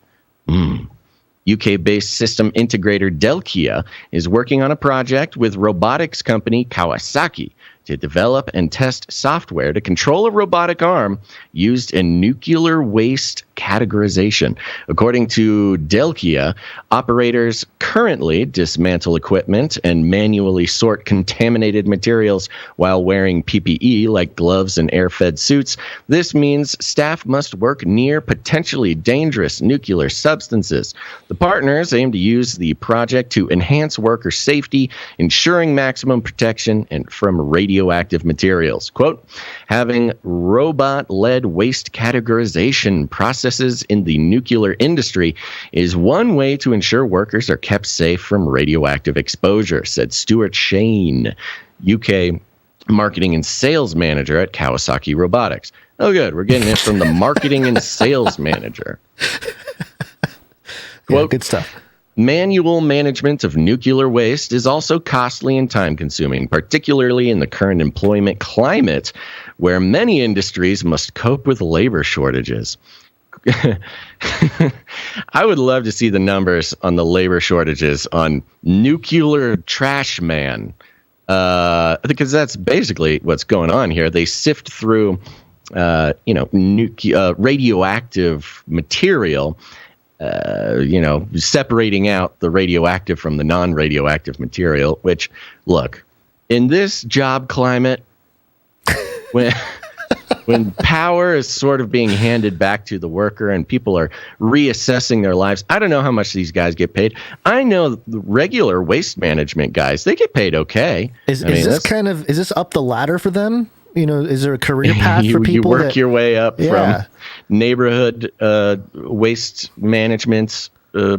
UK-based system integrator Delkia is working on a project with robotics company Kawasaki to develop and test software to control a robotic arm used in nuclear waste categorization. According to Delkia, operators currently dismantle equipment and manually sort contaminated materials while wearing PPE like gloves and air-fed suits. This means staff must work near potentially dangerous nuclear substances. The partners aim to use the project to enhance worker safety, ensuring maximum protection and from radioactive materials. Quote, having robot-led waste categorization processes in the nuclear industry is one way to ensure workers are kept safe from radioactive exposure, said Stuart Shane, UK marketing and sales manager at Kawasaki Robotics. Oh, good. We're getting it from the marketing and sales manager. Quote, good stuff. Manual management of nuclear waste is also costly and time-consuming, particularly in the current employment climate, where many industries must cope with labor shortages. I would love to see the numbers on the labor shortages on nuclear trash man, because that's basically what's going on here. They sift through, radioactive material. Separating out the radioactive from the non-radioactive material, which, look, in this job climate, when power is sort of being handed back to the worker and people are reassessing their lives, I don't know how much these guys get paid. I know the regular waste management guys, they get paid okay. Is this up the ladder for them? Is there a career path for people? You work your way up from neighborhood waste management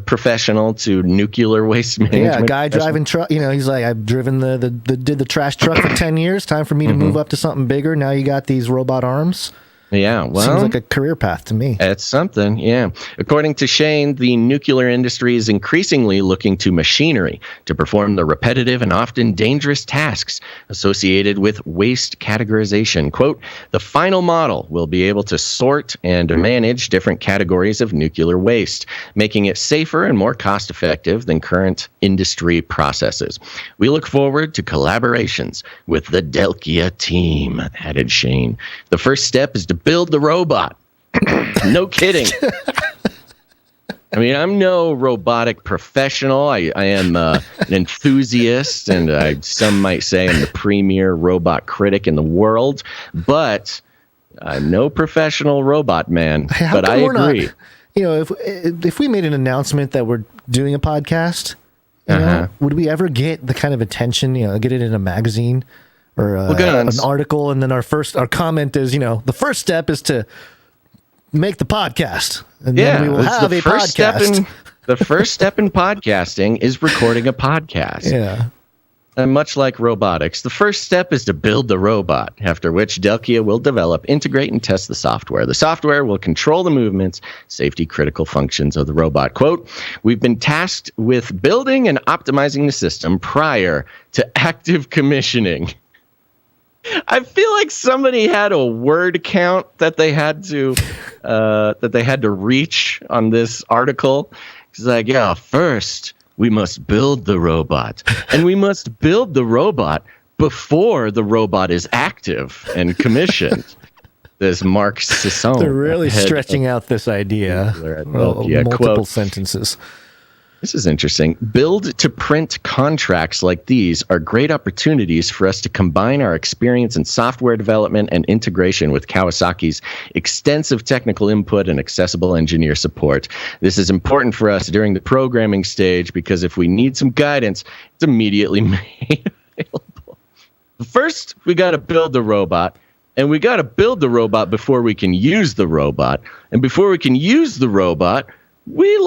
professional to nuclear waste management. Yeah, a guy driving truck. He's like, I've driven did the trash truck for 10 years. Time for me to move up to something bigger. Now you got these robot arms. Yeah, well, seems like a career path to me. It's something, yeah. According to Shane, the nuclear industry is increasingly looking to machinery to perform the repetitive and often dangerous tasks associated with waste categorization. Quote, the final model will be able to sort and manage different categories of nuclear waste, making it safer and more cost-effective than current industry processes. We look forward to collaborations with the Delkia team, added Shane. The first step is to build the robot. No kidding. I mean, I'm no robotic professional. I am an enthusiast, and some might say I'm the premier robot critic in the world, but I'm no professional robot man. Hey, but I agree. If we made an announcement that we're doing a podcast, would we ever get the kind of attention, get it in a magazine? Or an article, and then our comment is, the first step is to make the podcast, and then we will have a podcast. The first step in podcasting is recording a podcast. Yeah. And much like robotics, the first step is to build the robot, after which Delkia will develop, integrate, and test the software. The software will control the movements, safety critical functions of the robot. Quote, we've been tasked with building and optimizing the system prior to active commissioning. I feel like somebody had a word count that they had to reach on this article. It's like, first we must build the robot, and we must build the robot before the robot is active and commissioned. This Mark Sisson. They're really stretching out this idea. Multiple sentences. This is interesting. Build-to-print contracts like these are great opportunities for us to combine our experience in software development and integration with Kawasaki's extensive technical input and accessible engineer support. This is important for us during the programming stage because if we need some guidance, it's immediately made available. First, we got to build the robot, and we got to build the robot before we can use the robot. And before we can use the robot, we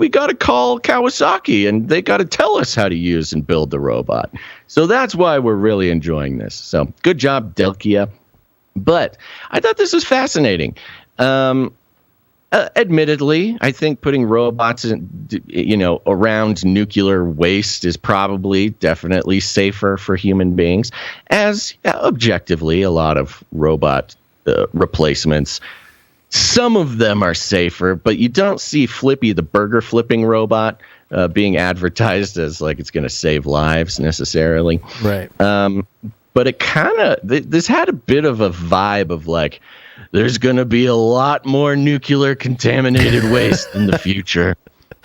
got to call Kawasaki, and they got to tell us how to use and build the robot. So that's why we're really enjoying this. So good job, Delkia. But I thought this was fascinating. Admittedly, I think putting robots around nuclear waste is definitely safer for human beings, as objectively a lot of robot replacements. Some of them are safer, but you don't see Flippy, the burger flipping robot, being advertised as like it's going to save lives necessarily. Right. But it kind of, this had a bit of a vibe of like, there's going to be a lot more nuclear contaminated waste in the future.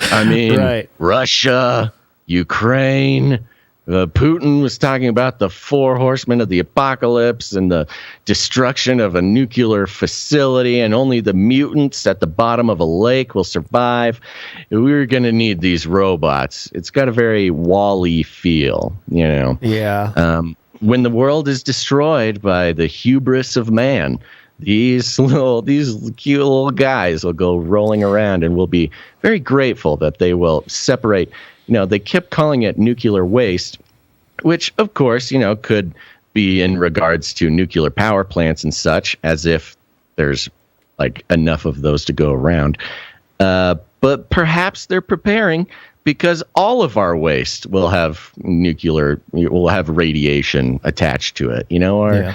I mean, Russia, Ukraine, Putin was talking about the 4 horsemen of the apocalypse and the destruction of a nuclear facility, and only the mutants at the bottom of a lake will survive. We're going to need these robots. It's got a very Wall-E feel, you know. Yeah. When the world is destroyed by the hubris of man, these cute little guys will go rolling around, and we'll be very grateful that they will separate. You know, they kept calling it nuclear waste, which, of course, you know, could be in regards to nuclear power plants and such, as if there's like enough of those to go around. But perhaps they're preparing because all of our waste will have radiation attached to it. You know,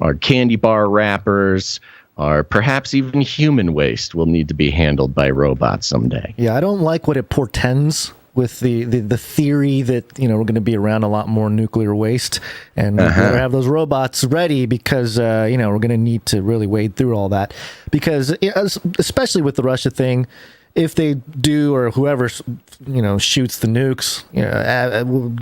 our candy bar wrappers, or perhaps even human waste will need to be handled by robots someday. Yeah, I don't like what it portends with the theory that, you know, we're going to be around a lot more nuclear waste, and we better have those robots ready because, you know, we're going to need to really wade through all that. Because, especially with the Russia thing, if they do, or whoever, you know, shoots the nukes, you know,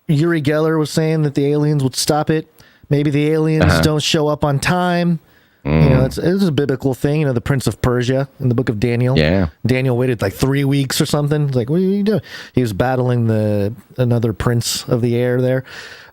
Uri Geller was saying that the aliens would stop it. Maybe the aliens don't show up on time. You know, it's a biblical thing. You know, the Prince of Persia in the book of Daniel. Yeah. Daniel waited like 3 weeks or something. It's like, what are you doing? He was battling another prince of the air there.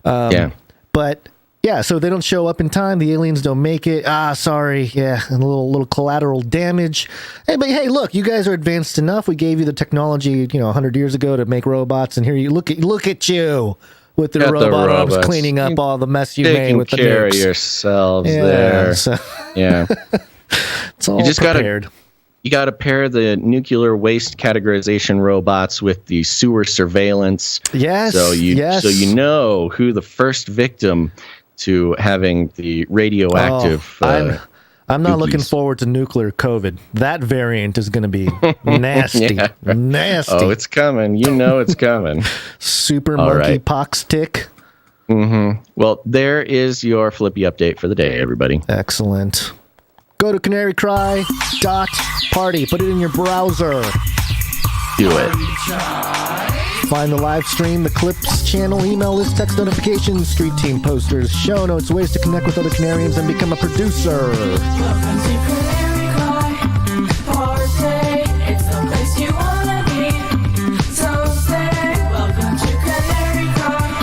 But yeah, so they don't show up in time. The aliens don't make it. Sorry. Yeah, and a little collateral damage. Hey, but hey, look, you guys are advanced enough. We gave you the technology, you know, 100 years ago to make robots, and here you look at you. With the robot arms cleaning up all the mess you made with the nukes. Taking care of yourselves there. So yeah. It's all prepared. You got to pair the nuclear waste categorization robots with the sewer surveillance. Yes. So you know who the first victim to having the radioactive. I'm not looking forward to nuclear COVID. That variant is going to be nasty. Nasty. Oh, it's coming. You know it's coming. Super monkeypox tick. Mm-hmm. Well, there is your Flippy update for the day, everybody. Excellent. Go to CanaryCry.Party. Put it in your browser. Do it. Find the live stream, the clips channel, email list, text notifications, street team posters, show notes, ways to connect with other Canarians and become a producer. Welcome to CanaryCry.Party. It's the place you wanna be. So say, welcome to CanaryCry.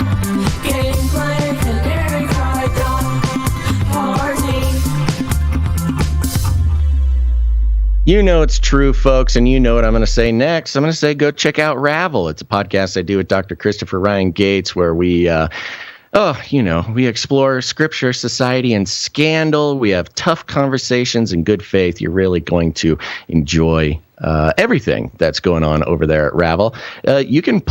Gameplay, CanaryCry.Party. You know it's true, folks, and you know what I'm going to say next. I'm going to say go check out Ravel. It's a podcast I do with Dr. Christopher Ryan Gates where we, we explore scripture, society, and scandal. We have tough conversations in good faith. You're really going to enjoy everything that's going on over there at Ravel. You can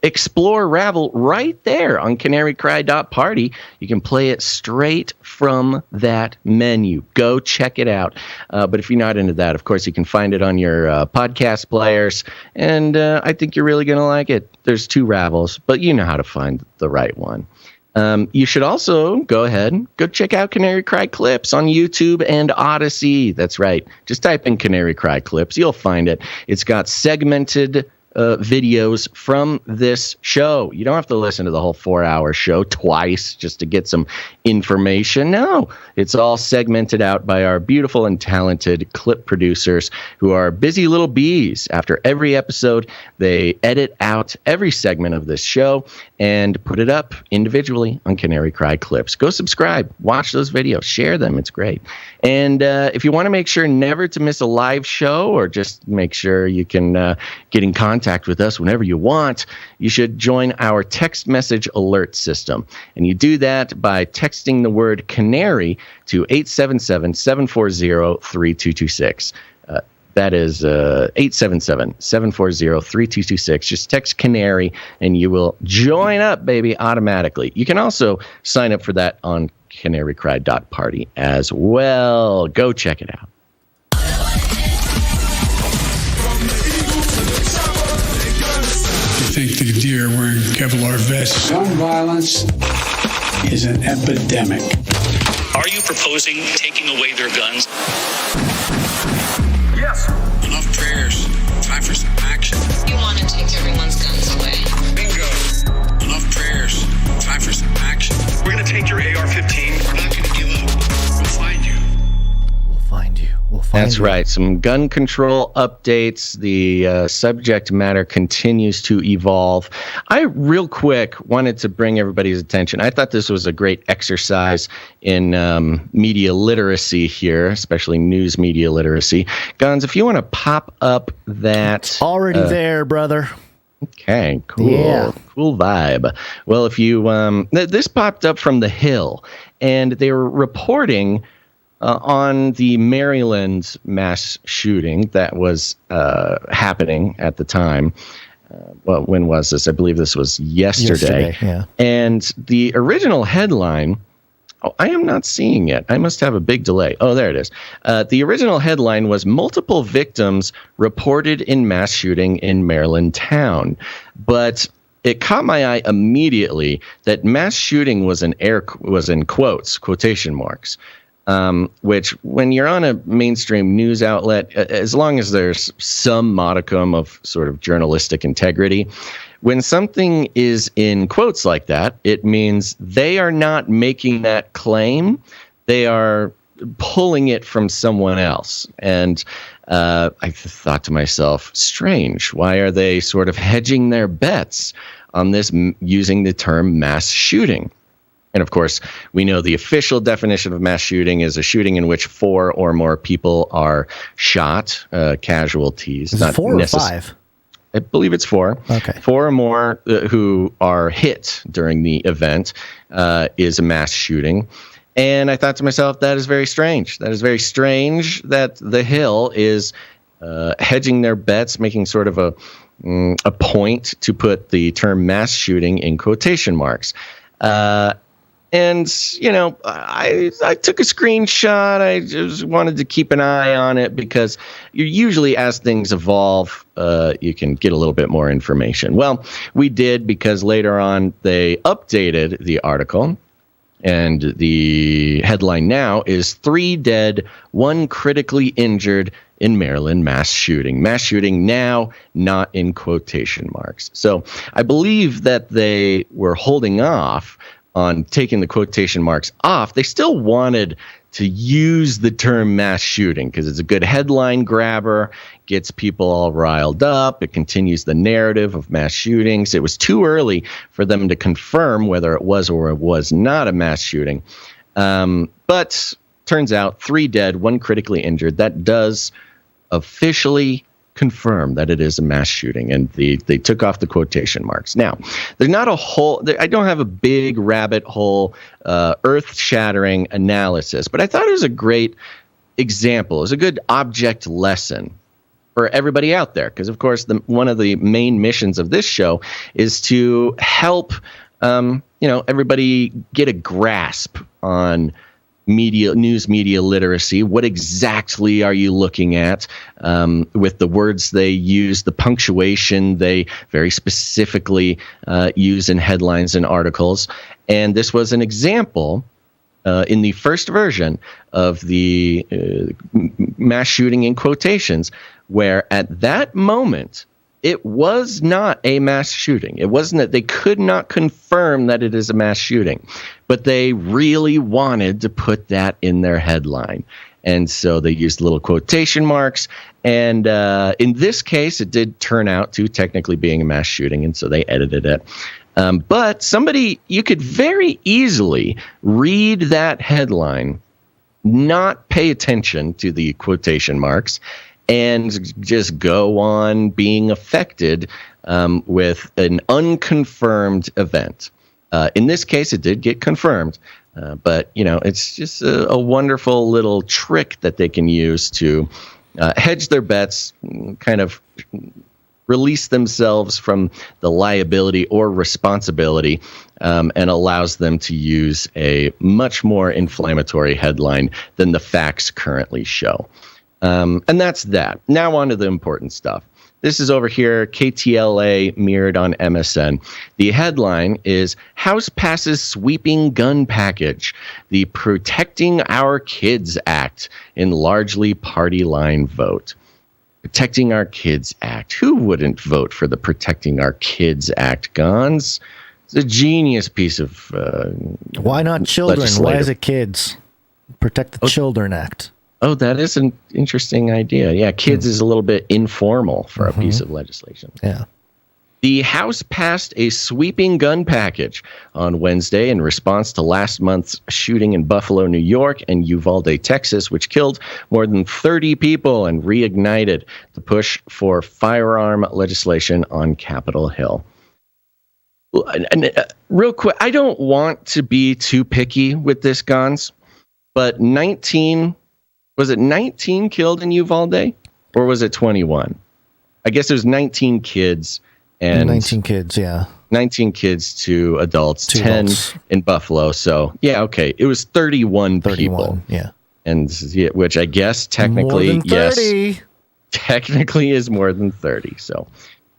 explore Ravel right there on CanaryCry.Party. You can play it straight from that menu. Go check it out. But if you're not into that, of course, you can find it on your podcast players. And I think you're really going to like it. There's 2 Ravels, but you know how to find the right one. You should also go ahead and go check out Canary Cry Clips on YouTube and Odyssey. That's right. Just type in Canary Cry Clips. You'll find it. It's got segmented videos from this show. You don't have to listen to the whole 4-hour show twice just to get some information. No, it's all segmented out by our beautiful and talented clip producers who are busy little bees. After every episode, they edit out every segment of this show and put it up individually on Canary Cry Clips. Go subscribe, watch those videos, share them. It's great. And if you want to make sure never to miss a live show, or just make sure you can get in contact with us whenever you want, you should join our text message alert system. And you do that by texting the word canary to 877-740-3226. That is 877-740-3226. Just text Canary and you will join up, baby, automatically. You can also sign up for that on CanaryCry.Party as well. Go check it out. I think the deer wearing Kevlar vests. Gun violence is an epidemic. Are you proposing taking away their guns? Yes. Enough prayers. Time for some action. You want to take everyone's guns away. Bingo. Enough prayers. Time for some action. We're going to take your AR-15. We're not going to give up. We'll find you. We'll find you. We'll find That's you. right. Some gun control updates. The subject matter continues to evolve. I, real quick, wanted to bring everybody's attention. I thought this was a great exercise in media literacy here, especially news media literacy. Gonz, if you want to pop up that... It's already there, brother. Okay, cool. Yeah. Cool vibe. Well, if you... this popped up from The Hill, and they were reporting... on the Maryland mass shooting that was happening at the time. Well, when was this? I believe this was yesterday. Yeah. And the original headline, I am not seeing it. I must have a big delay. Oh, there it is. The original headline was "Multiple Victims Reported in Mass Shooting in Maryland Town." But it caught my eye immediately that mass shooting was in quotes, quotation marks. Which, when you're on a mainstream news outlet, as long as there's some modicum of sort of journalistic integrity, when something is in quotes like that, it means they are not making that claim. They are pulling it from someone else. And I thought to myself, strange. Why are they sort of hedging their bets on this using the term mass shooting? And of course, we know the official definition of mass shooting is a shooting in which 4 or more people are shot, casualties. Is it 4 or 5? I believe it's 4. Okay. 4 or more who are hit during the event is a mass shooting. And I thought to myself, that is very strange. That is very strange that The Hill is hedging their bets, making sort of a point to put the term mass shooting in quotation marks. And, you know, I took a screenshot. I just wanted to keep an eye on it because usually as things evolve, you can get a little bit more information. Well, we did, because later on they updated the article. And the headline now is 3 dead, 1 critically injured in Maryland mass shooting. Mass shooting now, not in quotation marks. So I believe that they were holding off on taking the quotation marks off. They still wanted to use the term mass shooting because it's a good headline grabber, gets people all riled up. It continues the narrative of mass shootings. It was too early for them to confirm whether it was or it was not a mass shooting. But turns out 3 dead, 1 critically injured. That does officially confirm that it is a mass shooting, and they took off the quotation marks. Now, there's not a whole, I don't have a big rabbit hole, earth-shattering analysis, but I thought it was a great example. It was a good object lesson for everybody out there, because of course one of the main missions of this show is to help everybody get a grasp on news media literacy. What exactly are you looking at with the words they use, the punctuation they very specifically use in headlines and articles? And this was an example in the first version of the mass shooting in quotations, where at that moment, it was not a mass shooting. It wasn't that they could not confirm that it is a mass shooting, but they really wanted to put that in their headline. And so they used little quotation marks. And in this case, it did turn out to technically being a mass shooting. And so they edited it. But you could very easily read that headline, not pay attention to the quotation marks, and just go on being affected with an unconfirmed event. In this case, it did get confirmed, but it's just a wonderful little trick that they can use to hedge their bets, kind of release themselves from the liability or responsibility, and allows them to use a much more inflammatory headline than the facts currently show. And that's that. Now on to the important stuff. This is over here, KTLA mirrored on MSN. The headline is House passes sweeping gun package, the Protecting Our Kids Act in largely party line vote. Protecting Our Kids Act. Who wouldn't vote for the Protecting Our Kids Act, Gonz? It's a genius piece of why not children? Why is it kids? Protect the Children Act. Oh, that is an interesting idea. Yeah, kids is a little bit informal for a piece of legislation. Yeah. The House passed a sweeping gun package on Wednesday in response to last month's shooting in Buffalo, New York, and Uvalde, Texas, which killed more than 30 people and reignited the push for firearm legislation on Capitol Hill. And, real quick, I don't want to be too picky with this, Gonz, but 19 killed in Uvalde, or was it 21? I guess it was 19 kids. And 19 kids, yeah. 19 kids to adults, 10 in Buffalo. So, yeah, okay. It was 31 people. Yeah. And which I guess technically, more than 30. Yes, technically is more than 30. So,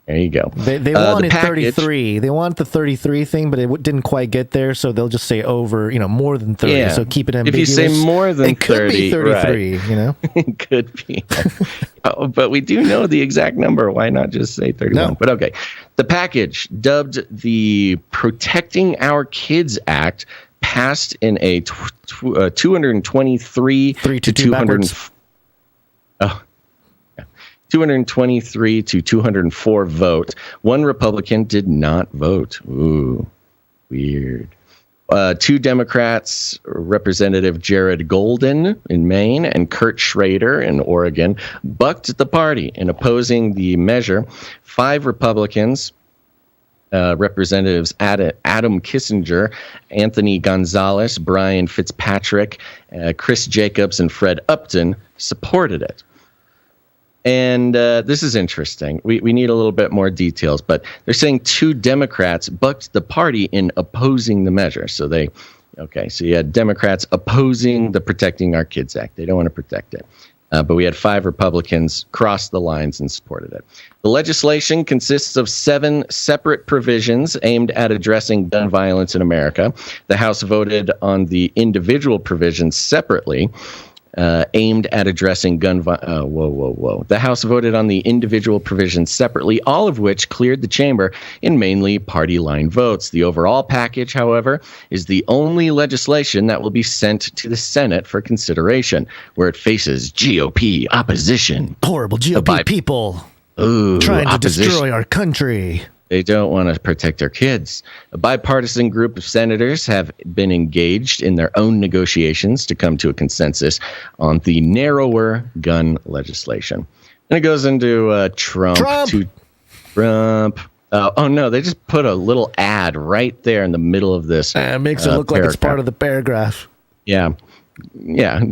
there you go. They wanted 33. They want the 33 thing, but it didn't quite get there, so they'll just say over, more than 30. Yeah. So keep it ambiguous. If you say more than 30, it could be 33, right. It could be. But we do know the exact number. Why not just say 31? No. But okay. The package, dubbed the Protecting Our Kids Act, passed in a 223 to 223 to 204 vote. One Republican did not vote. Ooh, weird. Two Democrats, Representative Jared Golden in Maine and Kurt Schrader in Oregon, bucked the party in opposing the measure. 5 Republicans, Representatives Adam Kissinger, Anthony Gonzalez, Brian Fitzpatrick, Chris Jacobs, and Fred Upton, supported it. And this is interesting. We need a little bit more details, but they're saying 2 Democrats bucked the party in opposing the measure. So so you had Democrats opposing the Protecting Our Kids Act. They don't want to protect it. But we had 5 Republicans cross the lines and supported it. The legislation consists of 7 separate provisions aimed at addressing gun violence in America. The House voted on the individual provisions separately. Aimed at addressing gun violence. The House voted on the individual provisions separately, all of which cleared the chamber in mainly party line votes. The overall package, however, is the only legislation that will be sent to the Senate for consideration, where it faces GOP opposition. Horrible GOP people trying to destroy our country. They don't want to protect their kids. A bipartisan group of senators have been engaged in their own negotiations to come to a consensus on the narrower gun legislation. And it goes into Trump. Oh, no, they just put a little ad right there in the middle of this. It makes it look like it's part of the paragraph. Yeah. Yeah,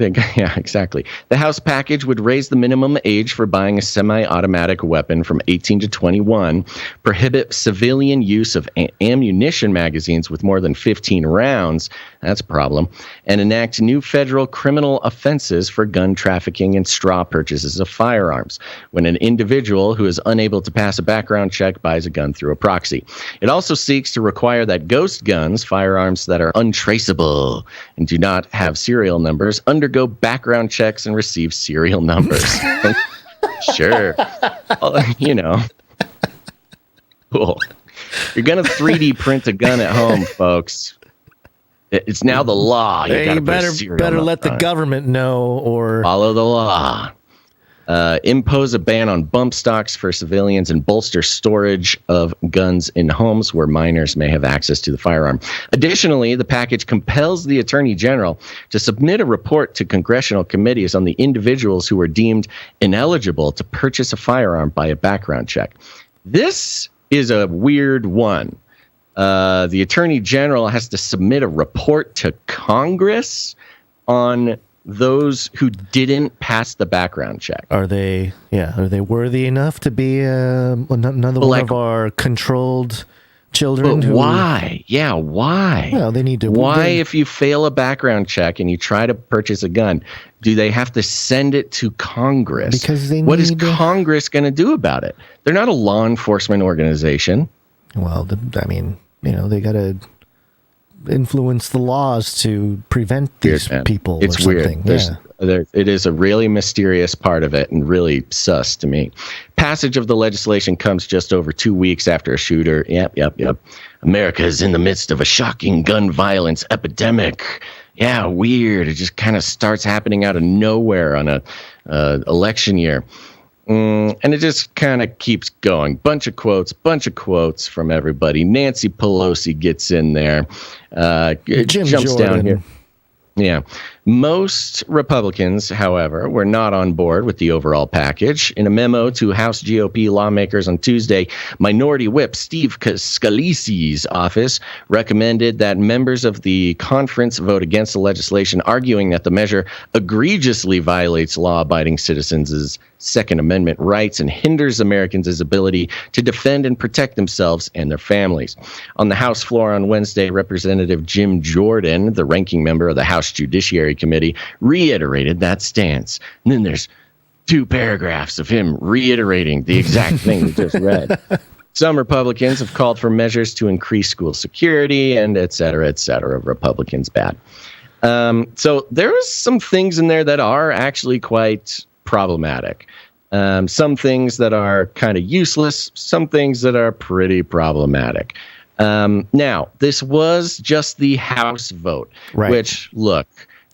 exactly. The House package would raise the minimum age for buying a semi-automatic weapon from 18 to 21, prohibit civilian use of ammunition magazines with more than 15 rounds, that's a problem, and enact new federal criminal offenses for gun trafficking and straw purchases of firearms when an individual who is unable to pass a background check buys a gun through a proxy. It also seeks to require that ghost guns, firearms that are untraceable and do not have serial numbers, undergo background checks and receive serial numbers. Sure. Cool. You're going to 3D print a gun at home, folks. It's now the law. You better let the government know or follow the law. Impose a ban on bump stocks for civilians and bolster storage of guns in homes where minors may have access to the firearm. Additionally, the package compels the Attorney General to submit a report to congressional committees on the individuals who are deemed ineligible to purchase a firearm by a background check. This is a weird one. The Attorney General has to submit a report to Congress on those who didn't pass the background check. Are they worthy enough to be another one of our controlled children. But why? Yeah, why? Well, they need to. Why, if you fail a background check and you try to purchase a gun, do they have to send it to Congress? Because they What is need Congress going to do about it? They're not a law enforcement organization. Well, I mean, they got to influence the laws to prevent these people It's or something. Weird. It is a really mysterious part of it and really sus to me. Passage of the legislation comes just over 2 weeks after a shooter. Yep. America is in the midst of a shocking gun violence epidemic. Yeah, weird. It just kind of starts happening out of nowhere on a election year. And it just kind of keeps going. Bunch of quotes from everybody. Nancy Pelosi gets in there. Jim jumps Jordan. down here. Yeah. Most Republicans, however, were not on board with the overall package. In a memo to House GOP lawmakers on Tuesday, Minority Whip Steve Scalisi's office recommended that members of the conference vote against the legislation, arguing that the measure egregiously violates law-abiding citizens' Second Amendment rights and hinders Americans' ability to defend and protect themselves and their families. On the House floor on Wednesday, Representative Jim Jordan, the ranking member of the House Judiciary Committee, reiterated that stance. And then there's 2 paragraphs of him reiterating the exact thing we just read. Some Republicans have called for measures to increase school security and et cetera, et cetera. Republicans bad. So there's some things in there that are actually quite problematic. Some things that are kind of useless, some things that are pretty problematic. Now, this was just the House vote, which, look,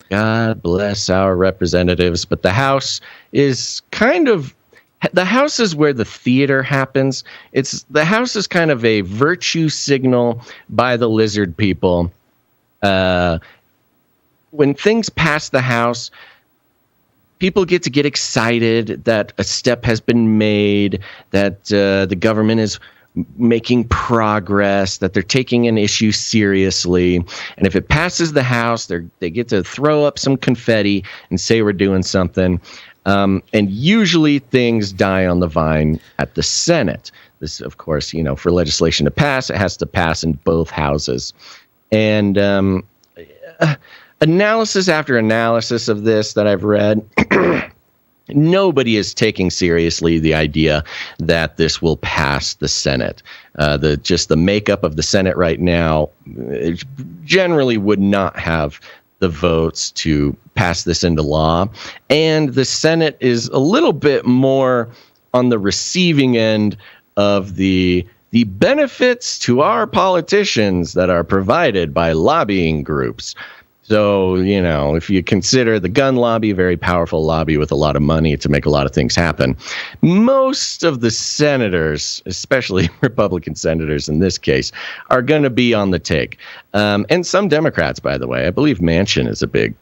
God bless our representatives, but the House is the House is where the theater happens. The House is kind of a virtue signal by the lizard people. When things pass the House, people get excited that a step has been made, that the government is making progress, that they're taking an issue seriously. And if it passes the House, they get to throw up some confetti and say we're doing something. And usually things die on the vine at the Senate. This, of course, for legislation to pass, it has to pass in both houses. And analysis after analysis of this that I've read, nobody is taking seriously the idea that this will pass the Senate. The makeup of the Senate right now generally would not have the votes to pass this into law. And the Senate is a little bit more on the receiving end of the benefits to our politicians that are provided by lobbying groups. So, if you consider the gun lobby, a very powerful lobby with a lot of money to make a lot of things happen, most of the senators, especially Republican senators in this case, are going to be on the take. And some Democrats, by the way. I believe Manchin is a big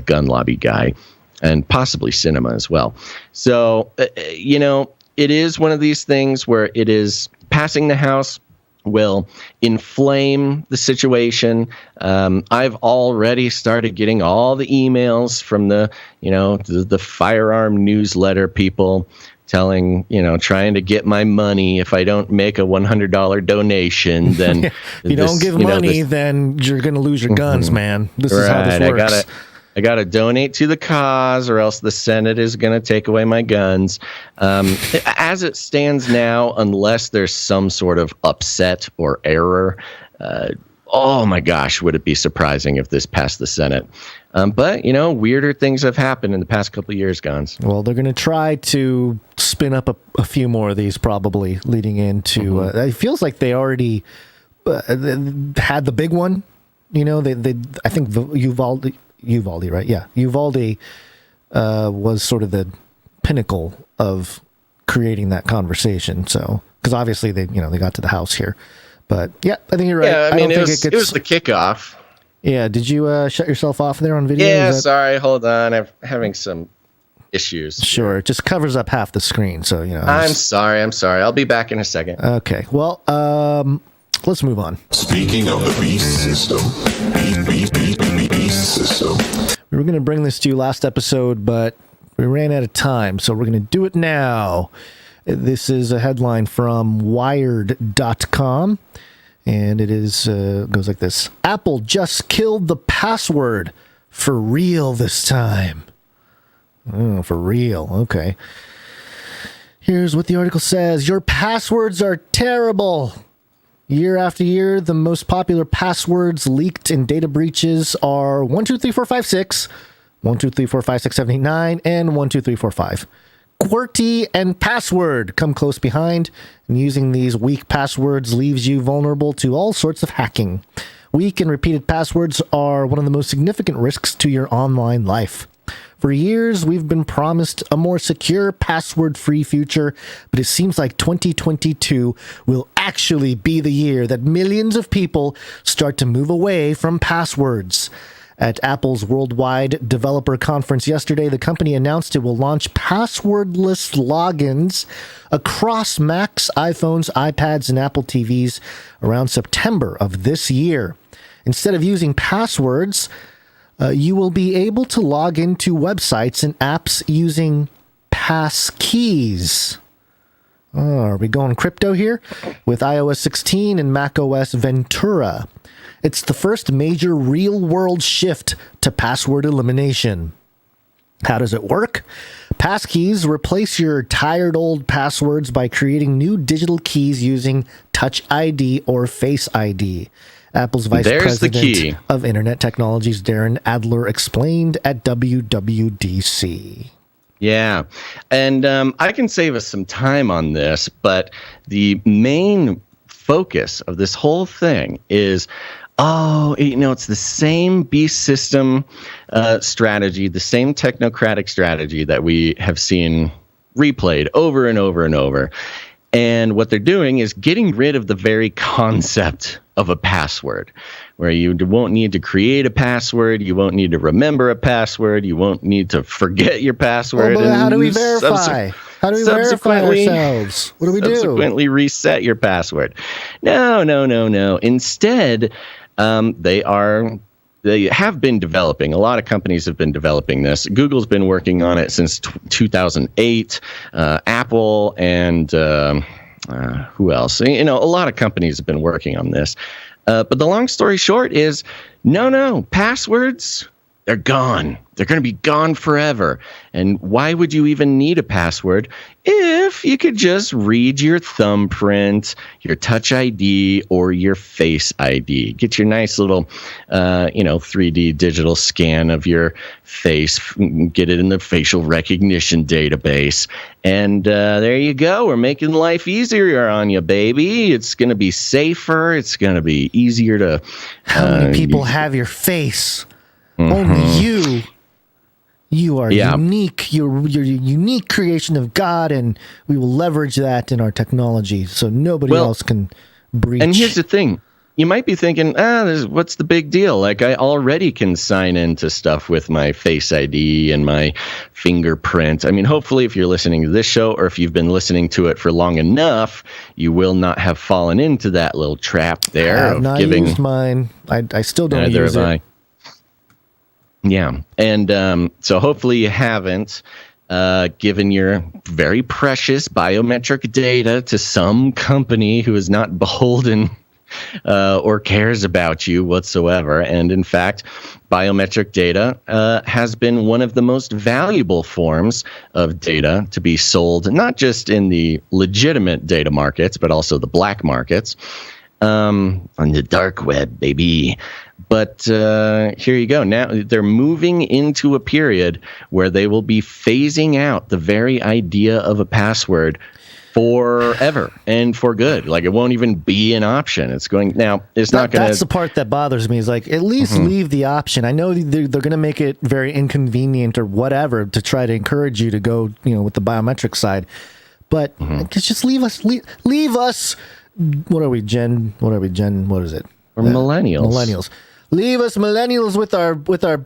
gun lobby guy, and possibly Sinema as well. So, it is one of these things where it is passing the House will inflame the situation. I've already started getting all the emails from the firearm newsletter people telling, trying to get my money. If I don't make a $100 donation, then if you don't give money, then you're going to lose your guns, man. This is how this works. I got to donate to the cause, or else the Senate is going to take away my guns. As it stands now, unless there's some sort of upset or error, oh my gosh, would it be surprising if this passed the Senate? But, weirder things have happened in the past couple of years, Gonz. Well, they're going to try to spin up a few more of these probably leading into... it feels like they already had the big one. I think Uvalde, right? Yeah. Uvalde was sort of the pinnacle of creating that conversation. So, because obviously they got to the House here. But yeah, I think you're right. Yeah, I mean, it was the kickoff. Yeah. Did you shut yourself off there on video? Yeah, sorry. Hold on. I'm having some issues. Sure. Here. It just covers up half the screen. So, I'm sorry. I'll be back in a second. Okay. Well, let's move on. Speaking of the beast system, beast system. We were going to bring this to you last episode, but we ran out of time, so we're going to do it now. This is a headline from Wired.com, And it is goes like this. Apple just killed the password for real this time. Oh, for real. Okay. Here's what the article says. Your passwords are terrible. Year after year, the most popular passwords leaked in data breaches are 123456, 123456789, and 12345. QWERTY and password come close behind, and using these weak passwords leaves you vulnerable to all sorts of hacking. Weak and repeated passwords are one of the most significant risks to your online life. For years, we've been promised a more secure, password-free future, but it seems like 2022 will actually be the year that millions of people start to move away from passwords. At Apple's Worldwide Developer Conference yesterday, the company announced it will launch passwordless logins across Macs, iPhones, iPads, and Apple TVs around September of this year. Instead of using passwords, you will be able to log into websites and apps using passkeys. Oh, are we going crypto here? With iOS 16 and macOS Ventura. It's the first major real-world shift to password elimination. How does it work? Passkeys replace your tired old passwords by creating new digital keys using Touch ID or Face ID. Apple's Vice President of Internet Technologies, Darren Adler, explained at WWDC. Yeah, and I can save us some time on this, but the main focus of this whole thing is, it's the same beast system strategy, the same technocratic strategy that we have seen replayed over and over and over. And what they're doing is getting rid of the very concept of a password, where you won't need to create a password, you won't need to remember a password, you won't need to forget your password. But how do we verify? How do we verify ourselves? What do we do? Subsequently reset your password. No. Instead, they have been developing. A lot of companies have been developing this. Google's been working on it since 2008. Apple and who else? A lot of companies have been working on this. But the long story short is, no, passwords, they're gone. They're going to be gone forever. And why would you even need a password if you could just read your thumbprint, your Touch ID, or your Face ID? Get your nice little, 3D digital scan of your face, get it in the facial recognition database. And there you go. We're making life easier on you, baby. It's going to be safer. It's going to be easier to... How many people have your face? Mm-hmm. Only you are unique. You're a unique creation of God, and we will leverage that in our technology so nobody else can breach. And here's the thing. You might be thinking, what's the big deal? Like, I already can sign into stuff with my Face ID and my fingerprint. I mean, hopefully, if you're listening to this show, or if you've been listening to it for long enough, you will not have fallen into that little trap there. I have not used mine. I still don't use it. Yeah, and so hopefully you haven't given your very precious biometric data to some company who is not beholden or cares about you whatsoever. And in fact, biometric data has been one of the most valuable forms of data to be sold, not just in the legitimate data markets, but also the black markets, on the dark web, baby. But here you go. Now they're moving into a period where they will be phasing out the very idea of a password forever and for good. Like, it won't even be an option. It's going now. It's not going to. That's the part that bothers me. Is like, at least leave the option. I know they're going to make it very inconvenient or whatever to try to encourage you to go, with the biometric side. But just leave us. Leave us. What are we, Gen? What is it? We're millennials. Millennials. Leave us millennials with our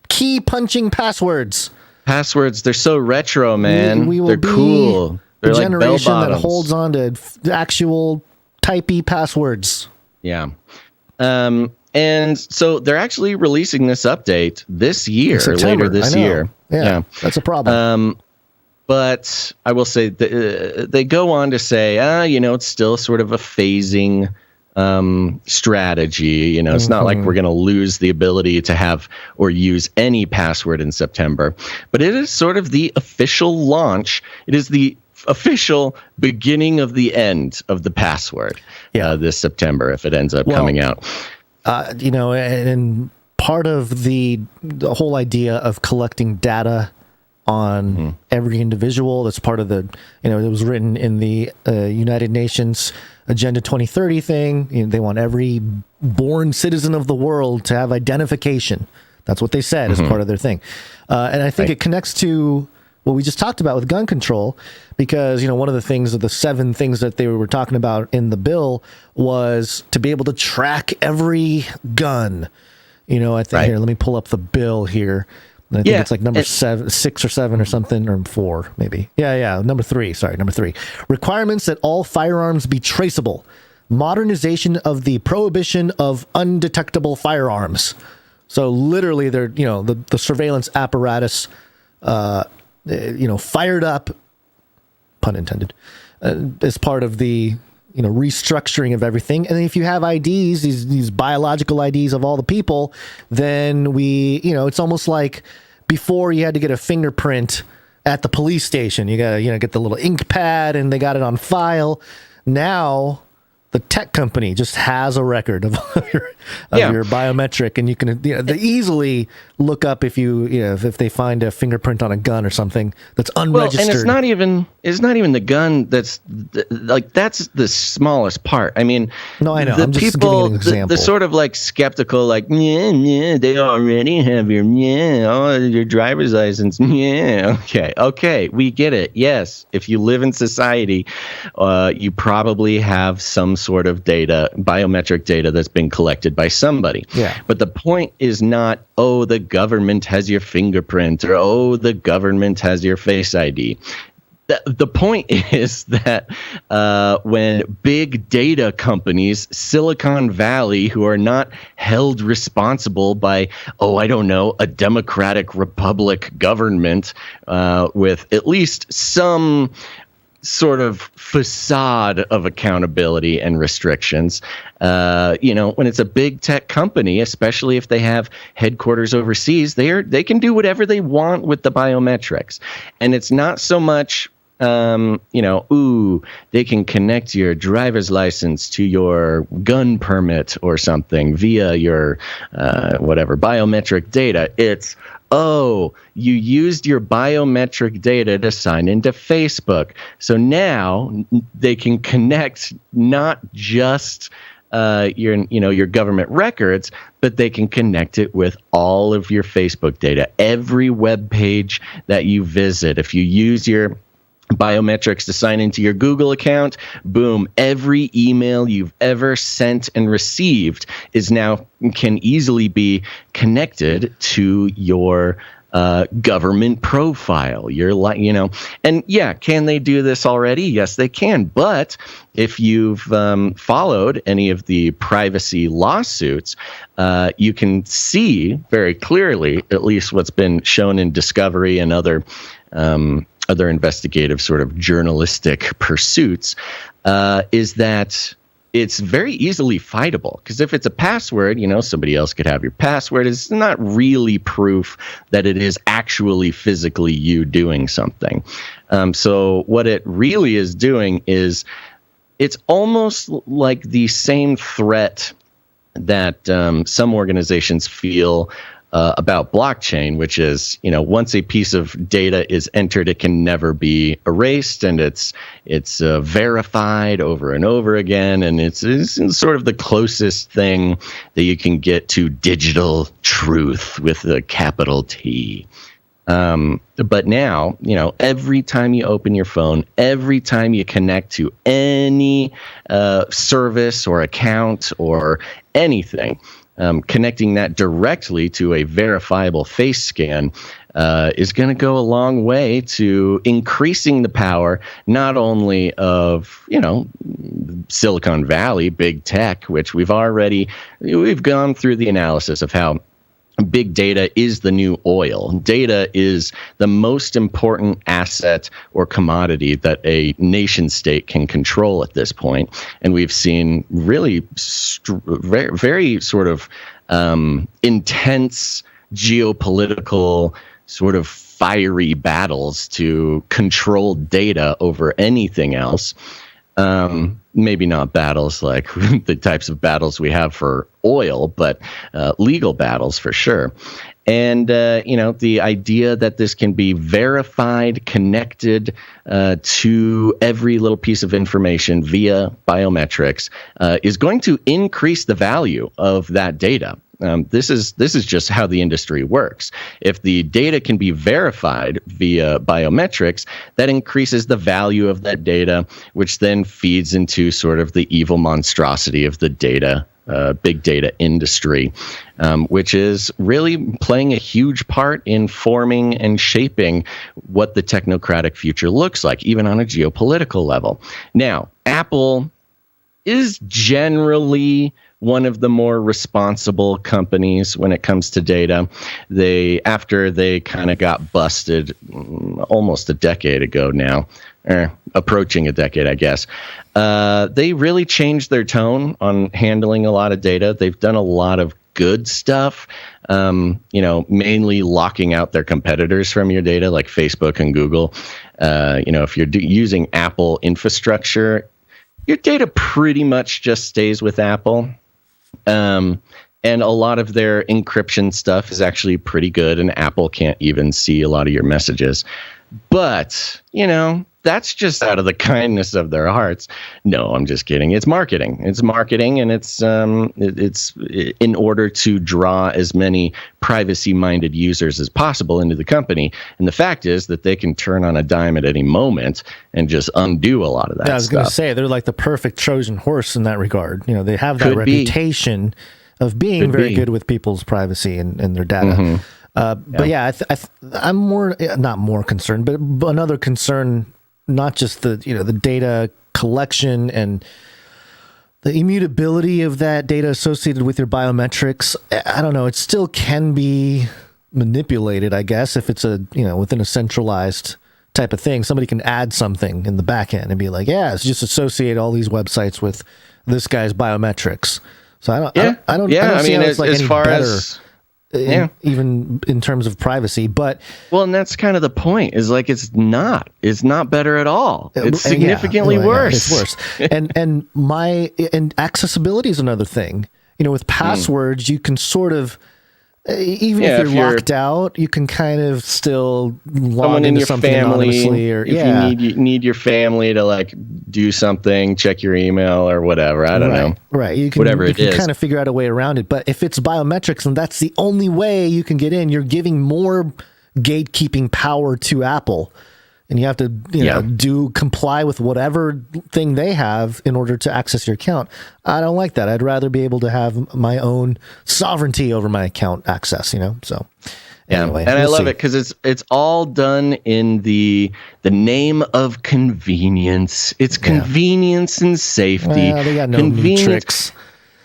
key punching passwords. Passwords, they're so retro, man. They're cool. They're the like generation bell that holds on to actual typey passwords. Yeah. And so they're actually releasing this update this year, later this year. Yeah, that's a problem. But I will say they go on to say, it's still sort of a phasing strategy. It's not like we're going to lose the ability to have or use any password in September, but it is sort of the official launch. It is the official beginning of the end of the password this September, if it ends up coming out. And part of the whole idea of collecting data on every individual, that's part of the, it was written in the United Nations Agenda 2030 thing. They want every born citizen of the world to have identification. That's what they said as part of their thing. And I think it connects to what we just talked about with gun control, because, one of the things of the 7 things that they were talking about in the bill was to be able to track every gun. I think here, let me pull up the bill here. I think it's like number 6 or 7 or something, or 4 maybe. Number 3. Sorry, number 3. Requirements that all firearms be traceable. Modernization of the prohibition of undetectable firearms. So literally, they're the surveillance apparatus, fired up, pun intended, as part of the restructuring of everything. And if you have IDs, these biological IDs of all the people, then it's almost like before you had to get a fingerprint at the police station. You got to get the little ink pad and they got it on file. Now the tech company just has a record of your biometric, and you can they easily look up if if they find a fingerprint on a gun or something that's unregistered. Well, and it's not even the gun that's that's the smallest part. I mean, no, I know. The I'm just people, giving an example. The sort of skeptical, they already have your driver's license. Okay, we get it. Yes, if you live in society, you probably have some sort of data, biometric data that's been collected by somebody. Yeah. But the point is not, the government has your fingerprint, or the government has your Face ID. The point is that when big data companies, Silicon Valley, who are not held responsible by, a democratic republic government with at least some sort of facade of accountability and restrictions, when it's a big tech company, especially if they have headquarters overseas, they can do whatever they want with the biometrics. And it's not so much they can connect your driver's license to your gun permit or something via your biometric data. It's, you used your biometric data to sign into Facebook. So now they can connect not just your government records, but they can connect it with all of your Facebook data, every web page that you visit. If you use your biometrics to sign into your Google account, boom, every email you've ever sent and received can easily be connected to your government profile. Can they do this already? Yes, they can. But if you've followed any of the privacy lawsuits, you can see very clearly, at least what's been shown in Discovery and other investigative sort of journalistic pursuits, is that it's very easily fightable. Because if it's a password, somebody else could have your password. It's not really proof that it is actually physically you doing something. So what it really is doing is it's almost like the same threat that some organizations feel about blockchain, which is, once a piece of data is entered, it can never be erased, and it's verified over and over again, and it's sort of the closest thing that you can get to digital truth with a capital T. But now, every time you open your phone, every time you connect to any service or account or anything, connecting that directly to a verifiable face scan is going to go a long way to increasing the power, not only of, Silicon Valley, big tech, which we've gone through the analysis of how big data is the new oil. Data is the most important asset or commodity that a nation state can control at this point. And we've seen really very sort of intense geopolitical sort of fiery battles to control data over anything else. Maybe not battles like the types of battles we have for oil, but legal battles for sure. And, the idea that this can be verified, connected to every little piece of information via biometrics is going to increase the value of that data. This is just how the industry works. If the data can be verified via biometrics, that increases the value of that data, which then feeds into sort of the evil monstrosity of the data, big data industry, which is really playing a huge part in forming and shaping what the technocratic future looks like, even on a geopolitical level. Now, Apple is generally one of the more responsible companies when it comes to data. After they kind of got busted almost a decade ago now, approaching a decade, I guess, they really changed their tone on handling a lot of data. They've done a lot of good stuff, mainly locking out their competitors from your data, like Facebook and Google. If you're using Apple infrastructure, your data pretty much just stays with Apple. And a lot of their encryption stuff is actually pretty good, and Apple can't even see a lot of your messages. But, that's just out of the kindness of their hearts. No, I'm just kidding. It's marketing. It's marketing, and it's in order to draw as many privacy-minded users as possible into the company. And the fact is that they can turn on a dime at any moment and just undo a lot of that stuff. I was going to say, they're like the perfect Trojan horse in that regard. They have that reputation of being very good with people's privacy and their data. Mm-hmm. But yeah, I'm not more concerned, but another concern, not just the data collection and the immutability of that data associated with your biometrics. I don't know. It still can be manipulated, I guess, if it's within a centralized type of thing. Somebody can add something in the back end and be like, it's just associate all these websites with this guy's biometrics. So I don't see how it's like as any far better. as Even in terms of privacy, but and that's kind of the point. Is like it's not better at all. It's significantly worse. It's worse. and accessibility is another thing. With passwords, you can sort of even if you're locked out, you can kind of still log into something anonymously, or if you need your family to like do something, check your email or whatever. I don't know. Right. You can, you can kind of figure out a way around it. But if it's biometrics and that's the only way you can get in, you're giving more gatekeeping power to Apple. And you have to comply with whatever thing they have in order to access your account. I don't like that. I'd rather be able to have my own sovereignty over my account access, So anyway, and I love it because it's all done in the name of convenience. It's convenience and safety. Well, they got no new tricks.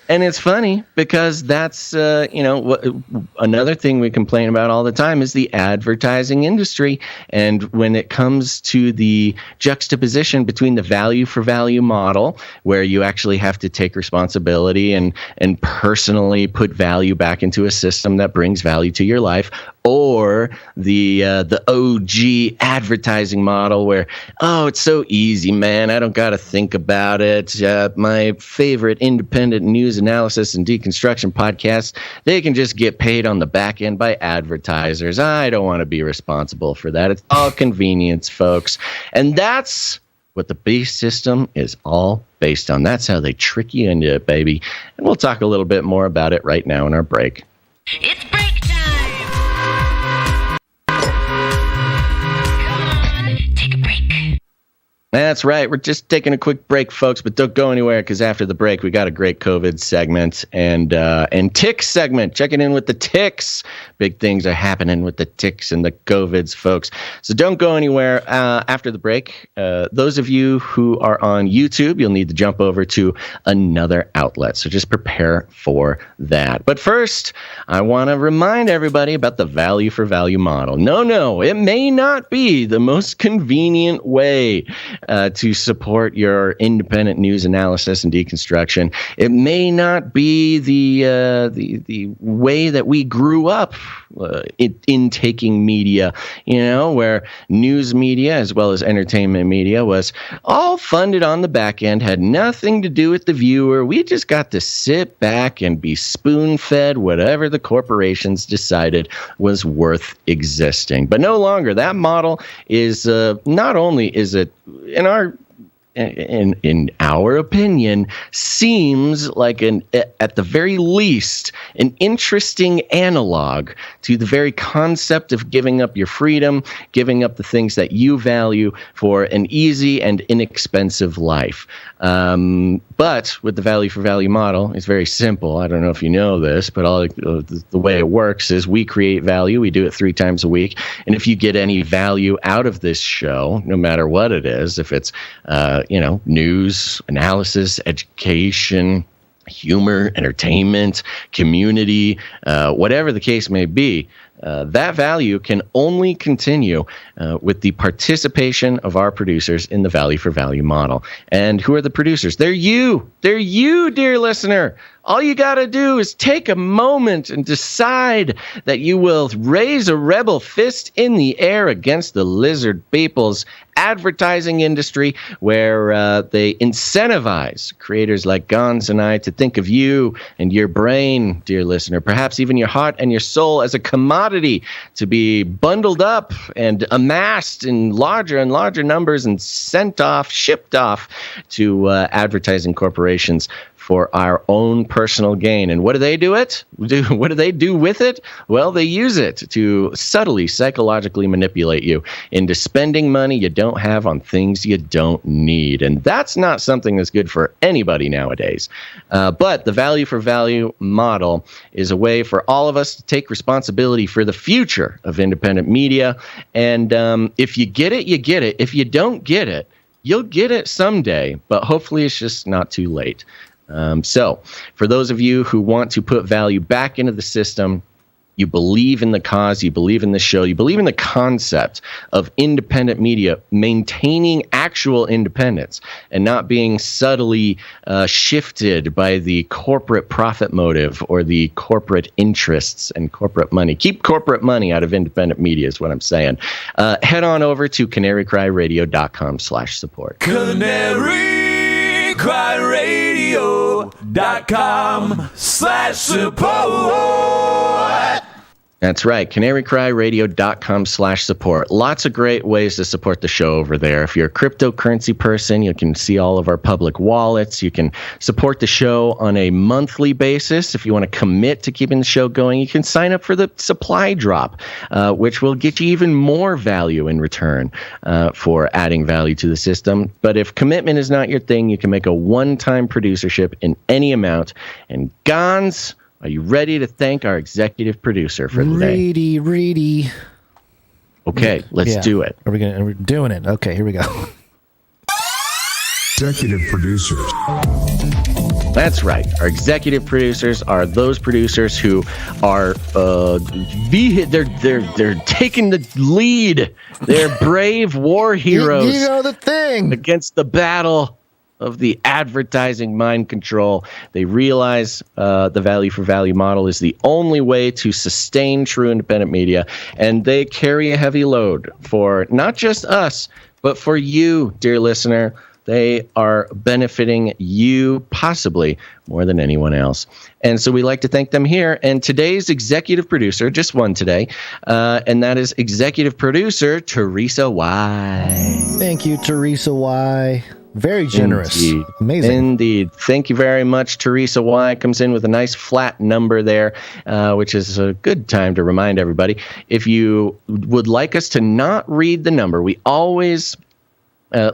And it's funny because that's, another thing we complain about all the time is the advertising industry. And when it comes to the juxtaposition between the value for value model, where you actually have to take responsibility and personally put value back into a system that brings value to your life, or the OG advertising model where, it's so easy, man. I don't got to think about it. My favorite independent news analysis and deconstruction podcasts, they can just get paid on the back end by advertisers. I don't want to be responsible for that. It's all convenience, folks. And that's what the beast system is all based on. That's how they trick you into it, baby. And we'll talk a little bit more about it right now in our break. It's break time! Come on, take a break. That's right. We're just taking a quick break, folks, but don't go anywhere because after the break, we got a great COVID segment and ticks segment. Checking in with the ticks. Big things are happening with the ticks and the COVIDs, folks. So don't go anywhere after the break. Those of you who are on YouTube, you'll need to jump over to another outlet. So just prepare for that. But first, I want to remind everybody about the value for value model. No, it may not be the most convenient way to support your independent news analysis and deconstruction. It may not be the way that we grew up in taking media, where news media as well as entertainment media was all funded on the back end, had nothing to do with the viewer. We just got to sit back and be spoon-fed whatever the corporations decided was worth existing. But no longer. That model is not only is it in our opinion, seems like at the very least, an interesting analog to the very concept of giving up your freedom, giving up the things that you value for an easy and inexpensive life. But with the value for value model, it's very simple. I don't know if you know this, but the way it works is we create value. We do it 3 times a week. And if you get any value out of this show, no matter what it is, if it's, news, analysis, education, humor, entertainment, community, whatever the case may be, that value can only continue with the participation of our producers in the value for value model. And who are the producers? They're you. They're you, dear listener. All you got to do is take a moment and decide that you will raise a rebel fist in the air against the lizard people's advertising industry, where they incentivize creators like Gonz and I to think of you and your brain, dear listener, perhaps even your heart and your soul, as a commodity to be bundled up and amassed in larger and larger numbers and shipped off to advertising corporations for our own personal gain. And what do they do what do they do with it? Well, they use it to subtly, psychologically manipulate you into spending money you don't have on things you don't need. And that's not something that's good for anybody nowadays. But the value for value model is a way for all of us to take responsibility for the future of independent media. And if you get it, you get it. If you don't get it, you'll get it someday, but hopefully it's just not too late. So for those of you who want to put value back into the system, you believe in the cause, you believe in the show, you believe in the concept of independent media maintaining actual independence and not being subtly shifted by the corporate profit motive or the corporate interests and corporate money. Keep corporate money out of independent media is what I'm saying. Head on over to CanaryCry.Radio.com/support. CanaryCry.Radio.com/support. That's right, CanaryCry.Radio.com/support. Lots of great ways to support the show over there. If you're a cryptocurrency person, you can see all of our public wallets. You can support the show on a monthly basis. If you want to commit to keeping the show going, you can sign up for the supply drop, which will get you even more value in return for adding value to the system. But if commitment is not your thing, you can make a one-time producership in any amount. And Gonz, are you ready to thank our executive producer for the day? Ready. Okay, let's do it. We're doing it. Okay, here we go. Executive producers. That's right. Our executive producers are those producers who are they're taking the lead. They're brave war heroes. You know the thing against the battle of the advertising mind control. They realize the value for value model is the only way to sustain true independent media, and they carry a heavy load for not just us, but for you, dear listener. They are benefiting you possibly more than anyone else. And so we like to thank them here. And today's executive producer, just one today, and that is executive producer Teresa Y. Thank you, Teresa Y. Very generous. Indeed. Amazing. Indeed. Thank you very much, Teresa Y. Comes in with a nice flat number there, which is a good time to remind everybody. If you would like us to not read the number, we always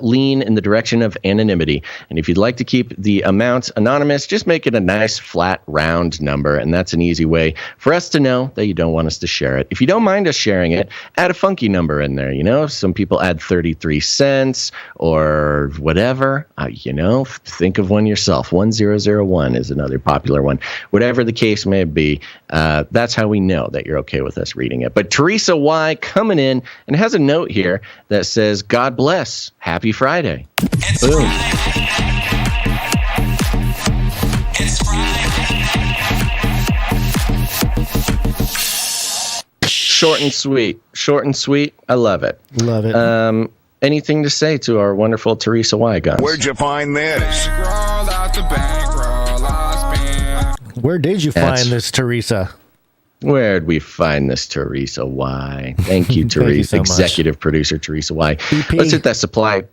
lean in the direction of anonymity. And if you'd like to keep the amount anonymous, just make it a nice flat round number. And that's an easy way for us to know that you don't want us to share it. If you don't mind us sharing it, add a funky number in there. You know, some people add 33 cents or whatever. You know, think of one yourself. 1001 is another popular one. Whatever the case may be, that's how we know that you're okay with us reading it. But Teresa Y coming in and has a note here that says, God bless. Happy Friday. It's Boom. Friday. It's Friday. Short and sweet. Short and sweet. I love it. Love it. Anything to say to our wonderful Teresa Y, guys? Where'd you find this? Where did you find this, Teresa? Where'd we find this, Teresa Y? Thank you, Thank Teresa. you so much. Executive producer Teresa Y. BP. Let's hit that supply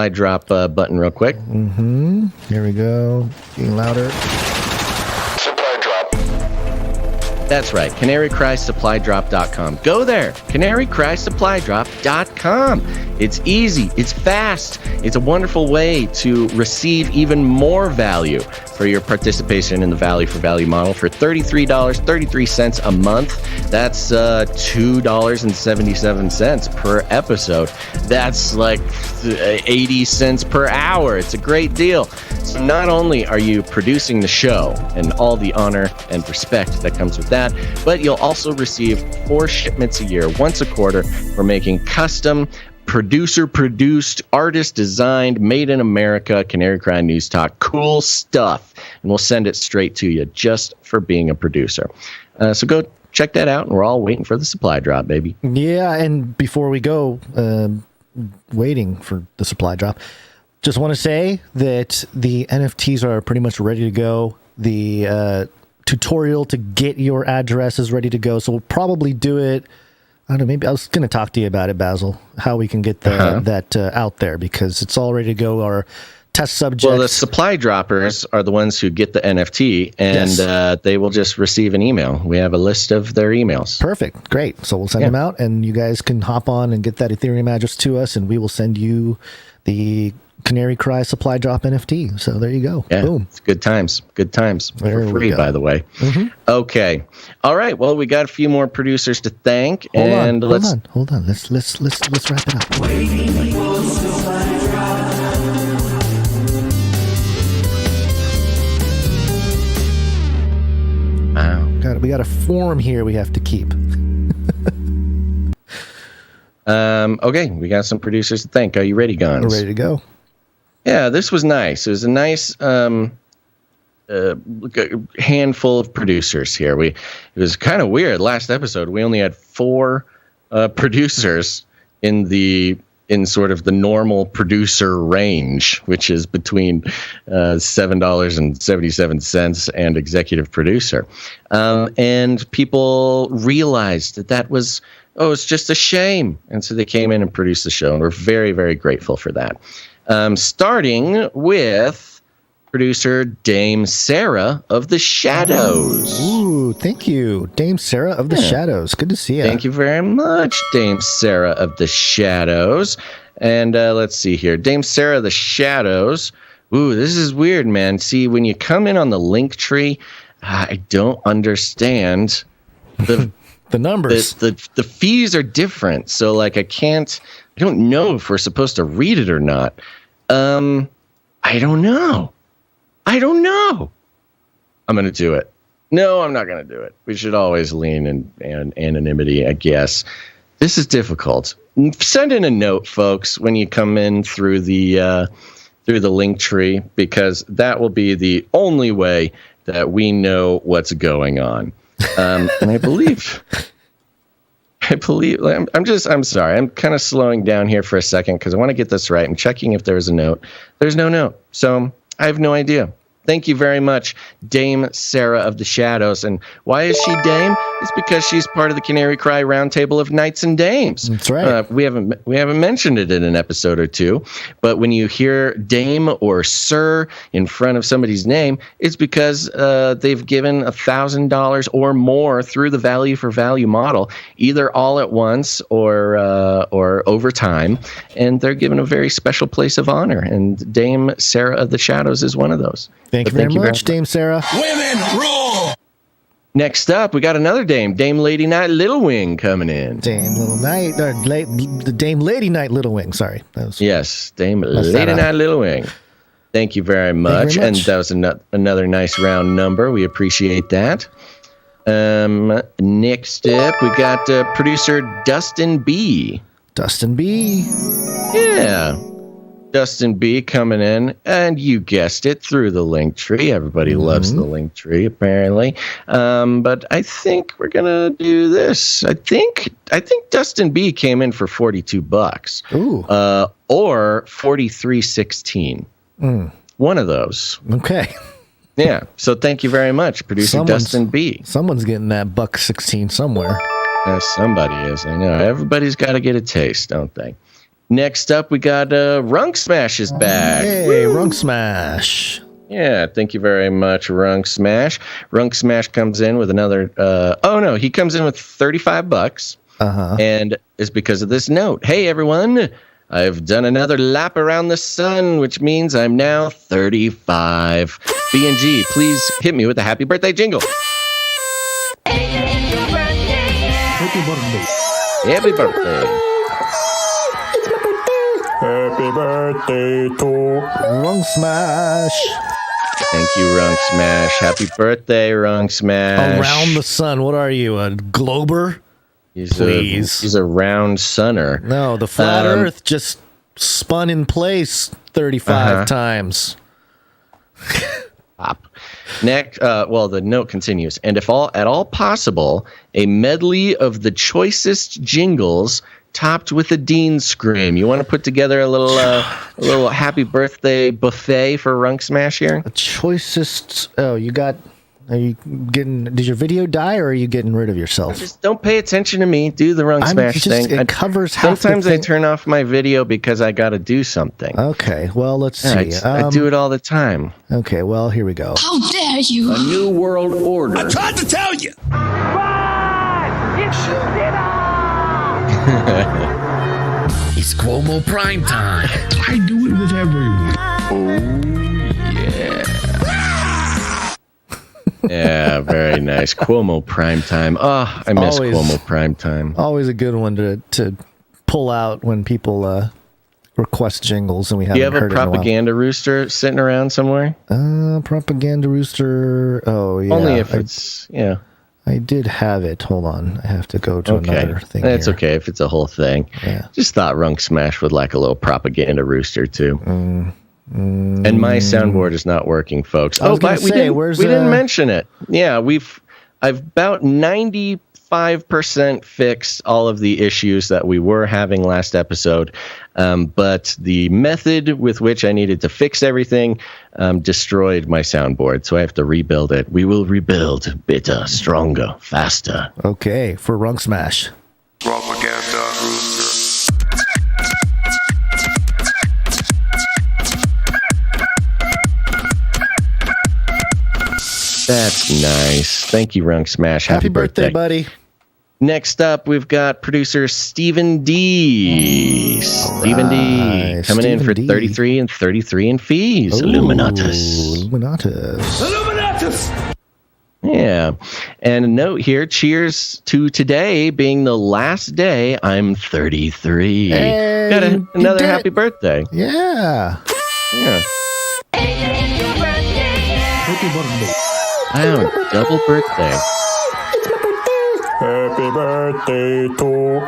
drop button real quick. Mm-hmm. Here we go. Getting louder. Supply drop. That's right. CanaryCry.Supply.Drop.com. Go there. CanaryCry.Supply.Drop.com. It's easy. It's fast. It's a wonderful way to receive even more value for your participation in the value for value model for $33.33 a month. That's $2.77 per episode. That's like 80 cents per hour. It's a great deal. So not only are you producing the show and all the honor and respect that comes with that, but you'll also receive 4 shipments a year, once a quarter. We're making custom producer-produced, artist-designed, made in America, Canary Cry News Talk, cool stuff. And we'll send it straight to you just for being a producer. So go check that out, and we're all waiting for the supply drop, baby. Yeah, and before we go, waiting for the supply drop, just want to say that the NFTs are pretty much ready to go. The tutorial to get your address is ready to go, so we'll probably do it. I don't know, maybe I was going to talk to you about it, Basil, how we can get that out there, because it's all ready to go. Our test subjects. Well, the supply droppers are the ones who get the NFT, and Yes. They will just receive an email. We have a list of their emails. Perfect. Great. So we'll send them out, and you guys can hop on and get that Ethereum address to us, and we will send you the Canary Cry supply drop NFT. So there you go. Yeah, Boom. it's good times. Good times. There For we free, go. by the way. Mhm. Okay. All right. Well, we got a few more producers to thank, Hold and on. let's. Hold on. Let's wrap it up. Wow. We got a form here we have to keep. Okay, we got some producers to thank. Are you ready, Gonz? We're ready to go. Yeah, this was nice. It was a nice handful of producers here. It was kind of weird. Last episode, we only had 4 producers in sort of the normal producer range, which is between $7.77 and executive producer. And people realized that was, it's just a shame. And so they came in and produced the show, and we're very, very grateful for that. Starting with producer Dame Sarah of the Shadows. Ooh, thank you. Dame Sarah of the Shadows. Good to see you. Thank you very much, Dame Sarah of the Shadows. And let's see here. Dame Sarah of the Shadows. Ooh, this is weird, man. See, when you come in on the Linktree, I don't understand the the numbers. The fees are different. So, like, I don't know if we're supposed to read it or not. I don't know. I'm going to do it. No, I'm not going to do it. We should always lean in anonymity, I guess. This is difficult. Send in a note, folks, when you come in through the Linktree, because that will be the only way that we know what's going on. And I believe, I'm sorry. I'm kind of slowing down here for a second because I want to get this right. I'm checking if there was a note. There's no note. So I have no idea. Thank you very much, Dame Sarah of the Shadows. And why is she Dame? It's because she's part of the Canary Cry Roundtable of Knights and Dames. That's right. We haven't mentioned it in an episode or two, but when you hear Dame or Sir in front of somebody's name, it's because they've given $1,000 or more through the value for value model, either all at once or over time, and they're given a very special place of honor. And Dame Sarah of the Shadows is one of those. Thank you very much, Dame Sarah. Women rule! Next up, we got another Dame, Dame Lady Night Little Wing coming in. Dame Little Night, the Dame Lady Night Little Wing, sorry. Yes, Dame Lady Night Little Wing. Thank you very much. And that was another nice round number. We appreciate that. Next up, we got producer Dustin B. Dustin B. Yeah. Dustin B coming in, and you guessed it, through the LINKTREE. Everybody loves the LINKTREE, apparently. But I think we're gonna do this. I think Dustin B came in for $42. Ooh. Or $43.16. One of those. Okay. Yeah. So thank you very much, producer Dustin B. Someone's getting that $1.16 somewhere. Somebody is. I know. Everybody's got to get a taste, don't they? Next up, we got Runk Smash is back. Hey, Runk Smash. Yeah, thank you very much, Runk Smash. Runk Smash comes in with another. He comes in with $35. And it's because of this note. Hey, everyone. I've done another lap around the sun, which means I'm now 35. B&G, please hit me with a happy birthday jingle. Happy birthday. Happy birthday. Happy birthday to Runk Smash. Thank you, Runk Smash. Happy birthday, Runk Smash. Around the sun. What are you, a glober? He's a round sunner. No, the flat Earth just spun in place 35 times. Pop. Next, the note continues. And if at all possible, a medley of the choicest jingles topped with a Dean scream. You want to put together a little happy birthday buffet for Runk Smash here? The choicest. Are you getting? Did your video die, or are you getting rid of yourself? Just don't pay attention to me. Do the Runk Smash thing. It covers half Sometimes the I thing. turn off my video because I got to do something. Okay, well, let's see. I do it all the time. Okay, well, here we go. How dare you? A new world order. I tried to tell you. It's Cuomo prime time. I do it with everyone. Yeah, very nice. Cuomo primetime. Oh, I miss Cuomo primetime. Always a good one to pull out when people request jingles and we haven't heard it in a while. Do you have a propaganda rooster sitting around somewhere? Propaganda rooster. Oh, yeah. Only if it's, yeah. I did have it. Hold on. I have to go to another thing. That's here. okay if it's a whole thing. Yeah. Just thought Runk Smash would like a little propaganda rooster too. And my soundboard is not working, folks. I was gonna say, we didn't mention it. Yeah, I've about 95% fixed all of the issues that we were having last episode. But the method with which I needed to fix everything destroyed my soundboard, so I have to rebuild it. We will rebuild better, stronger, faster. Okay, for Runk Smash. Propaganda rooster. That's nice. Thank you, Runk Smash. Happy birthday, buddy. Next up, we've got producer Stephen D. Stephen D. Coming in for 33 and 33 in fees. Illuminatus. Yeah. And a note here, cheers to today being the last day I'm 33. Hey, got another happy birthday. Yeah. Yeah. Happy birthday. Wow, double birthday. Happy birthday to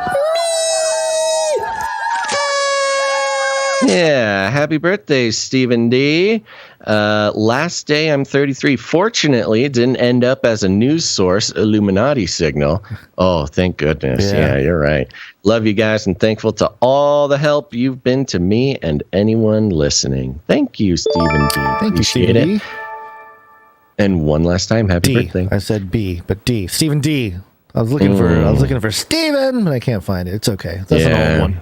Yeah, happy birthday, Stephen D. Last day I'm 33. Fortunately, it didn't end up as a news source Illuminati signal. Oh, thank goodness. Yeah, you're right. Love you guys and thankful to all the help you've been to me and anyone listening. Thank you, Stephen D. Thank you, Appreciate Stephen it. D. And one last time, happy birthday. I said B, but D. Stephen D. I was looking for Stephen, but I can't find it. It's okay. That's an old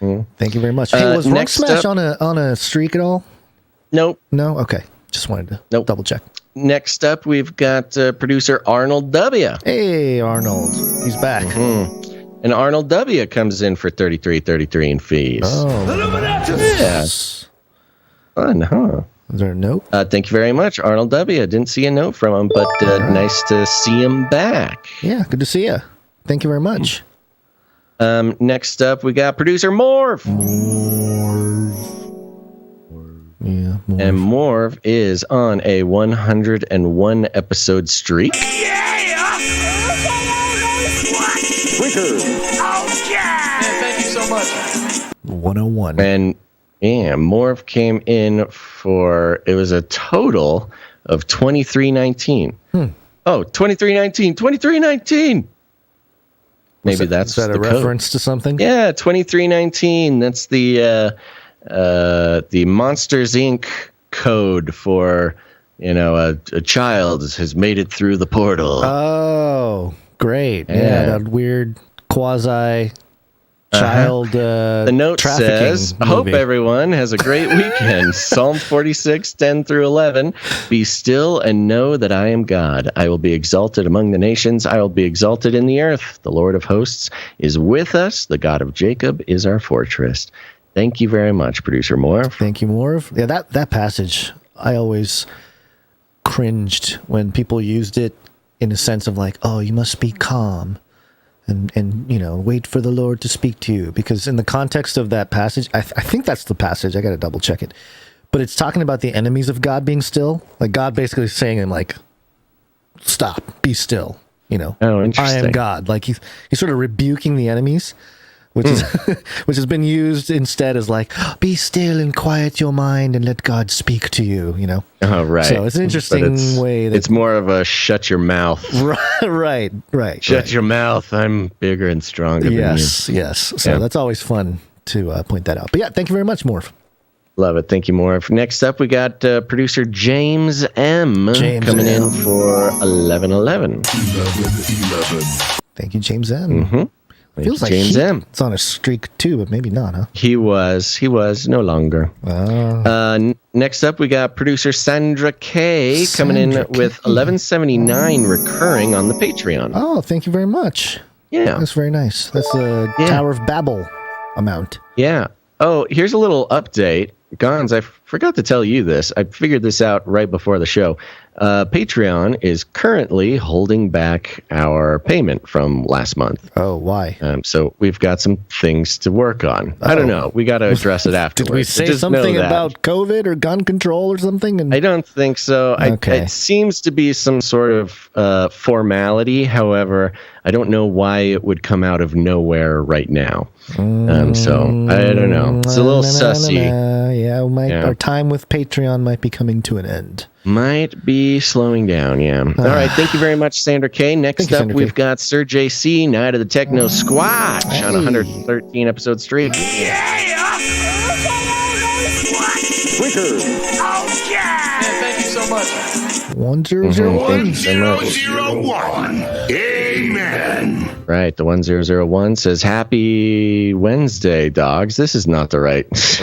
one. Thank you very much. Hey, was Rock Smash on a streak at all? Nope. No? Okay. Just wanted to double check. Next up, we've got producer Arnold W. Hey, Arnold. He's back. And Arnold W. comes in for $33.33 in fees. Oh. Yes. Fun, huh? Is there a note? Thank you very much, Arnold W. Didn't see a note from him, but nice to see him back. Yeah, good to see you. Thank you very much. Next up, we got producer Morv. Yeah, Morv. And Morv is on a 101 episode streak. Thank you so much. 101. And Morv came in for, it was a total of 2319. Oh, 2319. Maybe that's is that a reference to something? Yeah, 2319. That's the Monsters Inc. code for, a child has made it through the portal. Oh, great. Yeah, that weird quasi child the note says, movie. hope everyone has a great weekend. Psalm 46, 10 through 11. Be still and know that I am God. I will be exalted among the nations. I will be exalted in the earth. The Lord of hosts is with us. The God of Jacob is our fortress. Thank you very much, producer Morv. Thank you, Morv. Yeah, that passage, I always cringed when people used it in a sense of like, oh, you must be calm. And wait for the Lord to speak to you. Because in the context of that passage, I think that's the passage. I got to double check it. But it's talking about the enemies of God being still. Like God basically saying, like, stop, be still. Oh, interesting. I am God. Like he's sort of rebuking the enemies, which is which has been used instead as like, be still and quiet your mind and let God speak to you. Oh, right. So it's an interesting way. It's more of a shut your mouth. Right. Shut your mouth. I'm bigger and stronger than you. Yes. So that's always fun to point that out. But yeah, thank you very much, Morph. Love it. Thank you, Morph. Next up, we got producer James M. coming in for 1111. Thank you, James M. Feels like James M. It's on a streak too, but maybe not, huh? He was no longer. Next up, we got producer Sandra K coming in with 1179 recurring on the Patreon. Oh, thank you very much. Yeah, that's very nice. That's a Tower of Babel amount. Yeah. Oh, here's a little update. Gonz, I forgot to tell you this. I figured this out right before the show. Patreon is currently holding back our payment from last month. Oh, why? So we've got some things to work on. I don't know. We got to address it afterwards. Did we say something about COVID or gun control or something? I don't think so. Okay. It seems to be some sort of formality. However, I don't know why it would come out of nowhere right now. So I don't know. It's a little sussy. Yeah, our time with Patreon might be coming to an end. Might be slowing down, yeah. All right, thank you very much, Sandra K. Next up, we've got Sir JC, Night of the Techno Squatch on 113 episode streak. Thank you so much. 1001. 1001. Amen. Right, the 1001 says, Happy Wednesday, dogs. This is not the right. This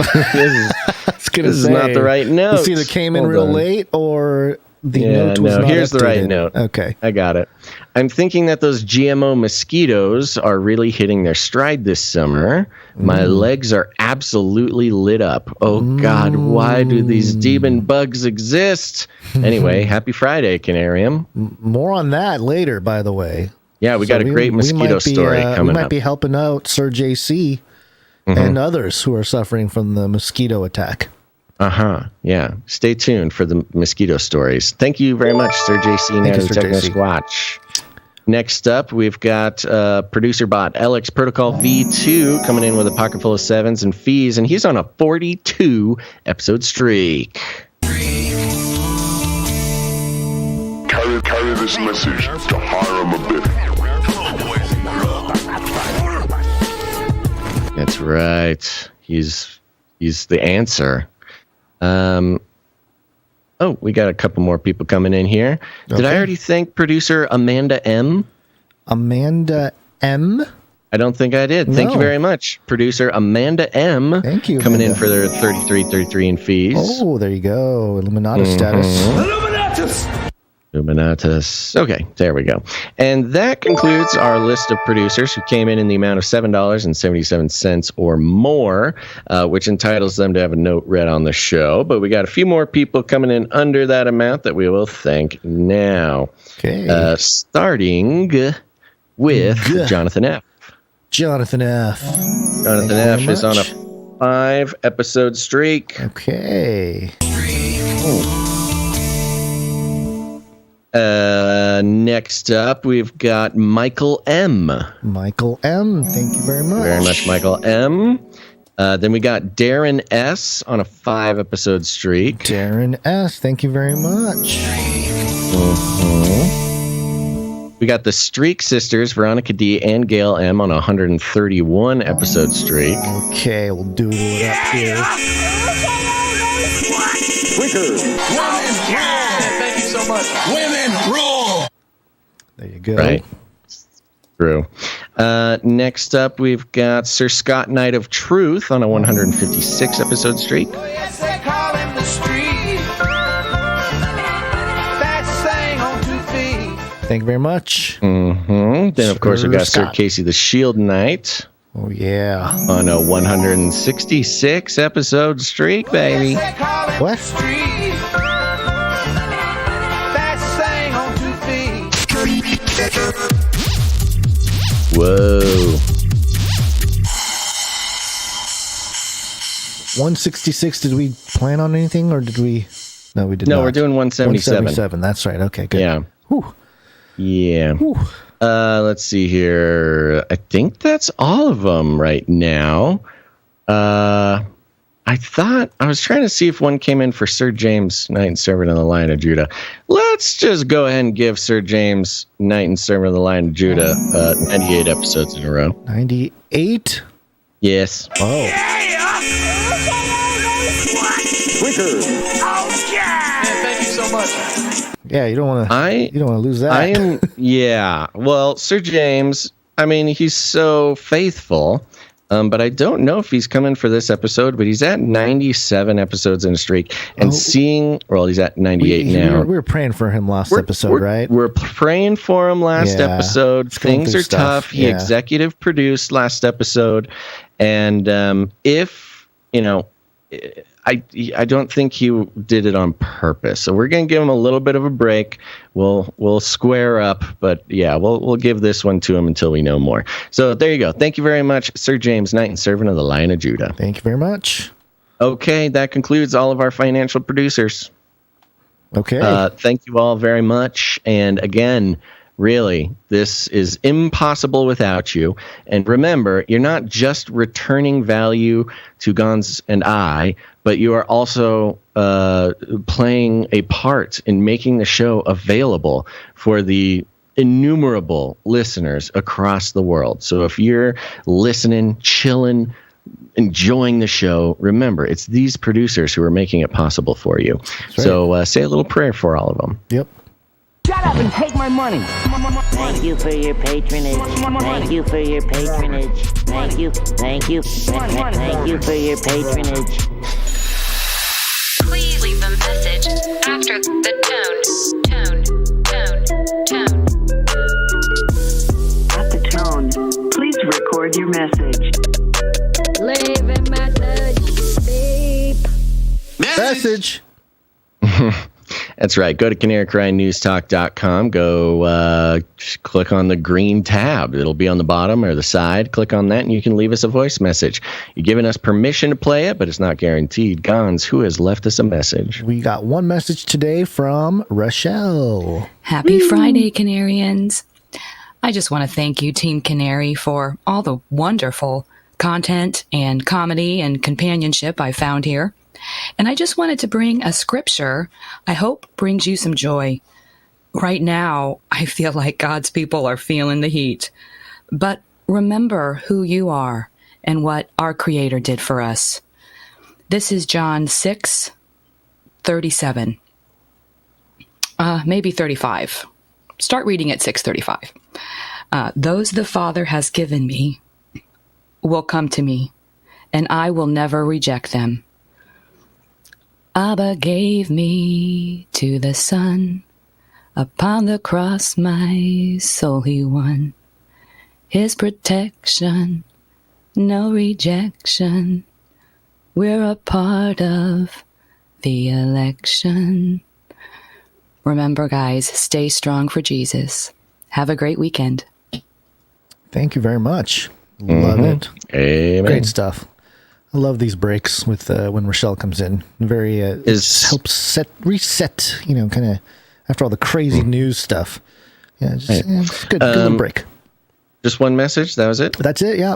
is not the right note. This either came in real late or the note was not here's updated. the right note. Okay. I got it. I'm thinking that those GMO mosquitoes are really hitting their stride this summer. My legs are absolutely lit up. Oh, God, why do these demon bugs exist? Anyway, happy Friday, Canarium. More on that later, by the way. Yeah, we got a great mosquito story coming up. We might be helping out Sir JC and others who are suffering from the mosquito attack. Yeah. Stay tuned for the mosquito stories. Thank you very much, Sir JC. Night of the Techno Squatch. Next up, we've got producer bot LX Protocol V2 coming in with a pocket full of sevens and fees, and he's on a 42 episode streak. Carry this message to Hiram a bit. That's right. He's the answer. Oh, we got a couple more people coming in here. Did I already thank producer Amanda M? Amanda M? I don't think I did. Thank you very much, producer Amanda M. Thank you, coming Amanda. in for their 33 in fees. Oh, there you go. Illuminati status. Illuminatus. Okay, there we go. And that concludes our list of producers who came in the amount of $7.77 or more, which entitles them to have a note read on the show. But we got a few more people coming in under that amount that we will thank now. Okay. Starting with Jonathan F. Jonathan F. Jonathan F. is on a 5-episode streak. Okay. Next up, we've got Michael M. Michael M. Thank you very much. Very much, Michael M. Then we got Darren S. on a 5-episode streak. Darren S. Thank you very much. We got the Streak Sisters, Veronica D. and Gail M. on a 131-episode streak. Okay, we'll doodle it up here. Thank you so much. Women rule. There you go. Right. True. Next up, we've got Sir Scott Knight of Truth on a 156-episode streak. Yes, they call him the street. Fast thing on 2 feet. Thank you very much. Then, of course, we got Sir Scott. Casey the Shield Knight. Oh, yeah. On a 166-episode streak, baby. What? Fast thing on 2 feet. Whoa. 166, did we plan on anything, or did we? No, we did not. No, we're doing 177. 177, that's right. Okay, good. Yeah. Whew. Yeah. Whew. Let's see here. I think that's all of them right now. I was trying to see if one came in for Sir James, Knight and Servant of the Lion of Judah. Let's just go ahead and give Sir James, Knight and Servant of the Lion of Judah 98 episodes in a row. 98? Yes. Oh. Thank you so much. Yeah, you don't want to lose that. Yeah. Well, Sir James, I mean, he's so faithful. But I don't know if he's coming for this episode, but he's at 97 episodes in a streak. And he's at 98 now. We were praying for him last episode, right? We're praying for him last episode. Things are tough. He Yeah. executive produced last episode. And if, I don't think he did it on purpose. So we're going to give him a little bit of a break. We'll square up, but yeah, we'll give this one to him until we know more. So there you go. Thank you very much, Sir James, Knight and Servant of the Lion of Judah. Thank you very much. Okay, that concludes all of our financial producers. Okay. Thank you all very much. And again, really, this is impossible without you. And remember, you're not just returning value to Gonz and I, but you are also playing a part in making the show available for the innumerable listeners across the world. So if you're listening, chilling, enjoying the show, remember, it's these producers who are making it possible for you. Right. So say a little prayer for all of them. Yep. Shut up and take my money. Thank you for your patronage. Thank you for your patronage. Thank you. Thank you. Thank you for your patronage. Please leave a message after the tone. At the tone, please record your message. Leave a message. Message. That's right. Go to CanaryCry.Newstalk.com. Go click on the green tab. It'll be on the bottom or the side. Click on that, and you can leave us a voice message. You're giving us permission to play it, but it's not guaranteed. Gonz, who has left us a message? We got one message today from Rochelle. Happy Friday, Canarians. I just want to thank you, Team Canary, for all the wonderful content and comedy and companionship I found here. And I just wanted to bring a scripture I hope brings you some joy. Right now, I feel like God's people are feeling the heat. But remember who you are and what our Creator did for us. This is John 6:37. maybe 35. Start reading at 6:35. Those the Father has given me will come to me, and I will never reject them. Abba gave me to the Son. Upon the cross my soul he won. His protection, no rejection. We're a part of the election. Remember, guys, stay strong for Jesus. Have a great weekend. Thank you very much. Love it. Amen. Great stuff. I love these breaks with when Rochelle comes in. Very it helps reset. Kind of after all the crazy news stuff. Yeah, it's good. Good little break. Just one message. That was it. That's it. Yeah.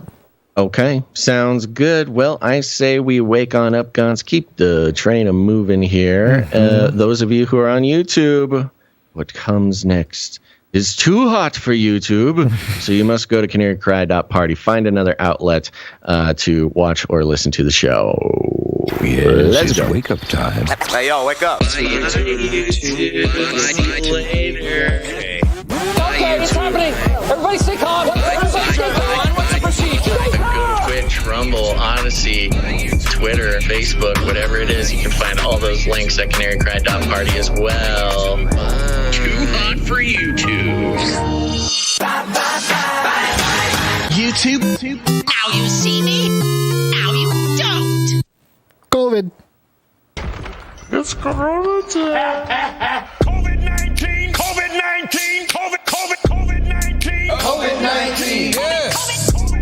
Okay, sounds good. Well, I say we wake on up, Gonz. Keep the train a moving here. Those of you who are on YouTube, what comes next is too hot for YouTube, so you must go to CanaryCry.Party. Find another outlet to watch or listen to the show. Yes, Let's go. Wake up time. Hey, yo, wake up. Okay, it's happening. Everybody stay calm. Everybody stay calm. What's the procedure? Go to Twitch, Rumble, Odyssey, Twitter, Facebook, whatever it is. You can find all those links at CanaryCry.Party as well. Too hot for YouTube. YouTube. Now you see me. Now you don't. COVID. It's Corona time. COVID-19. COVID-19. COVID-19. COVID-19. COVID-19.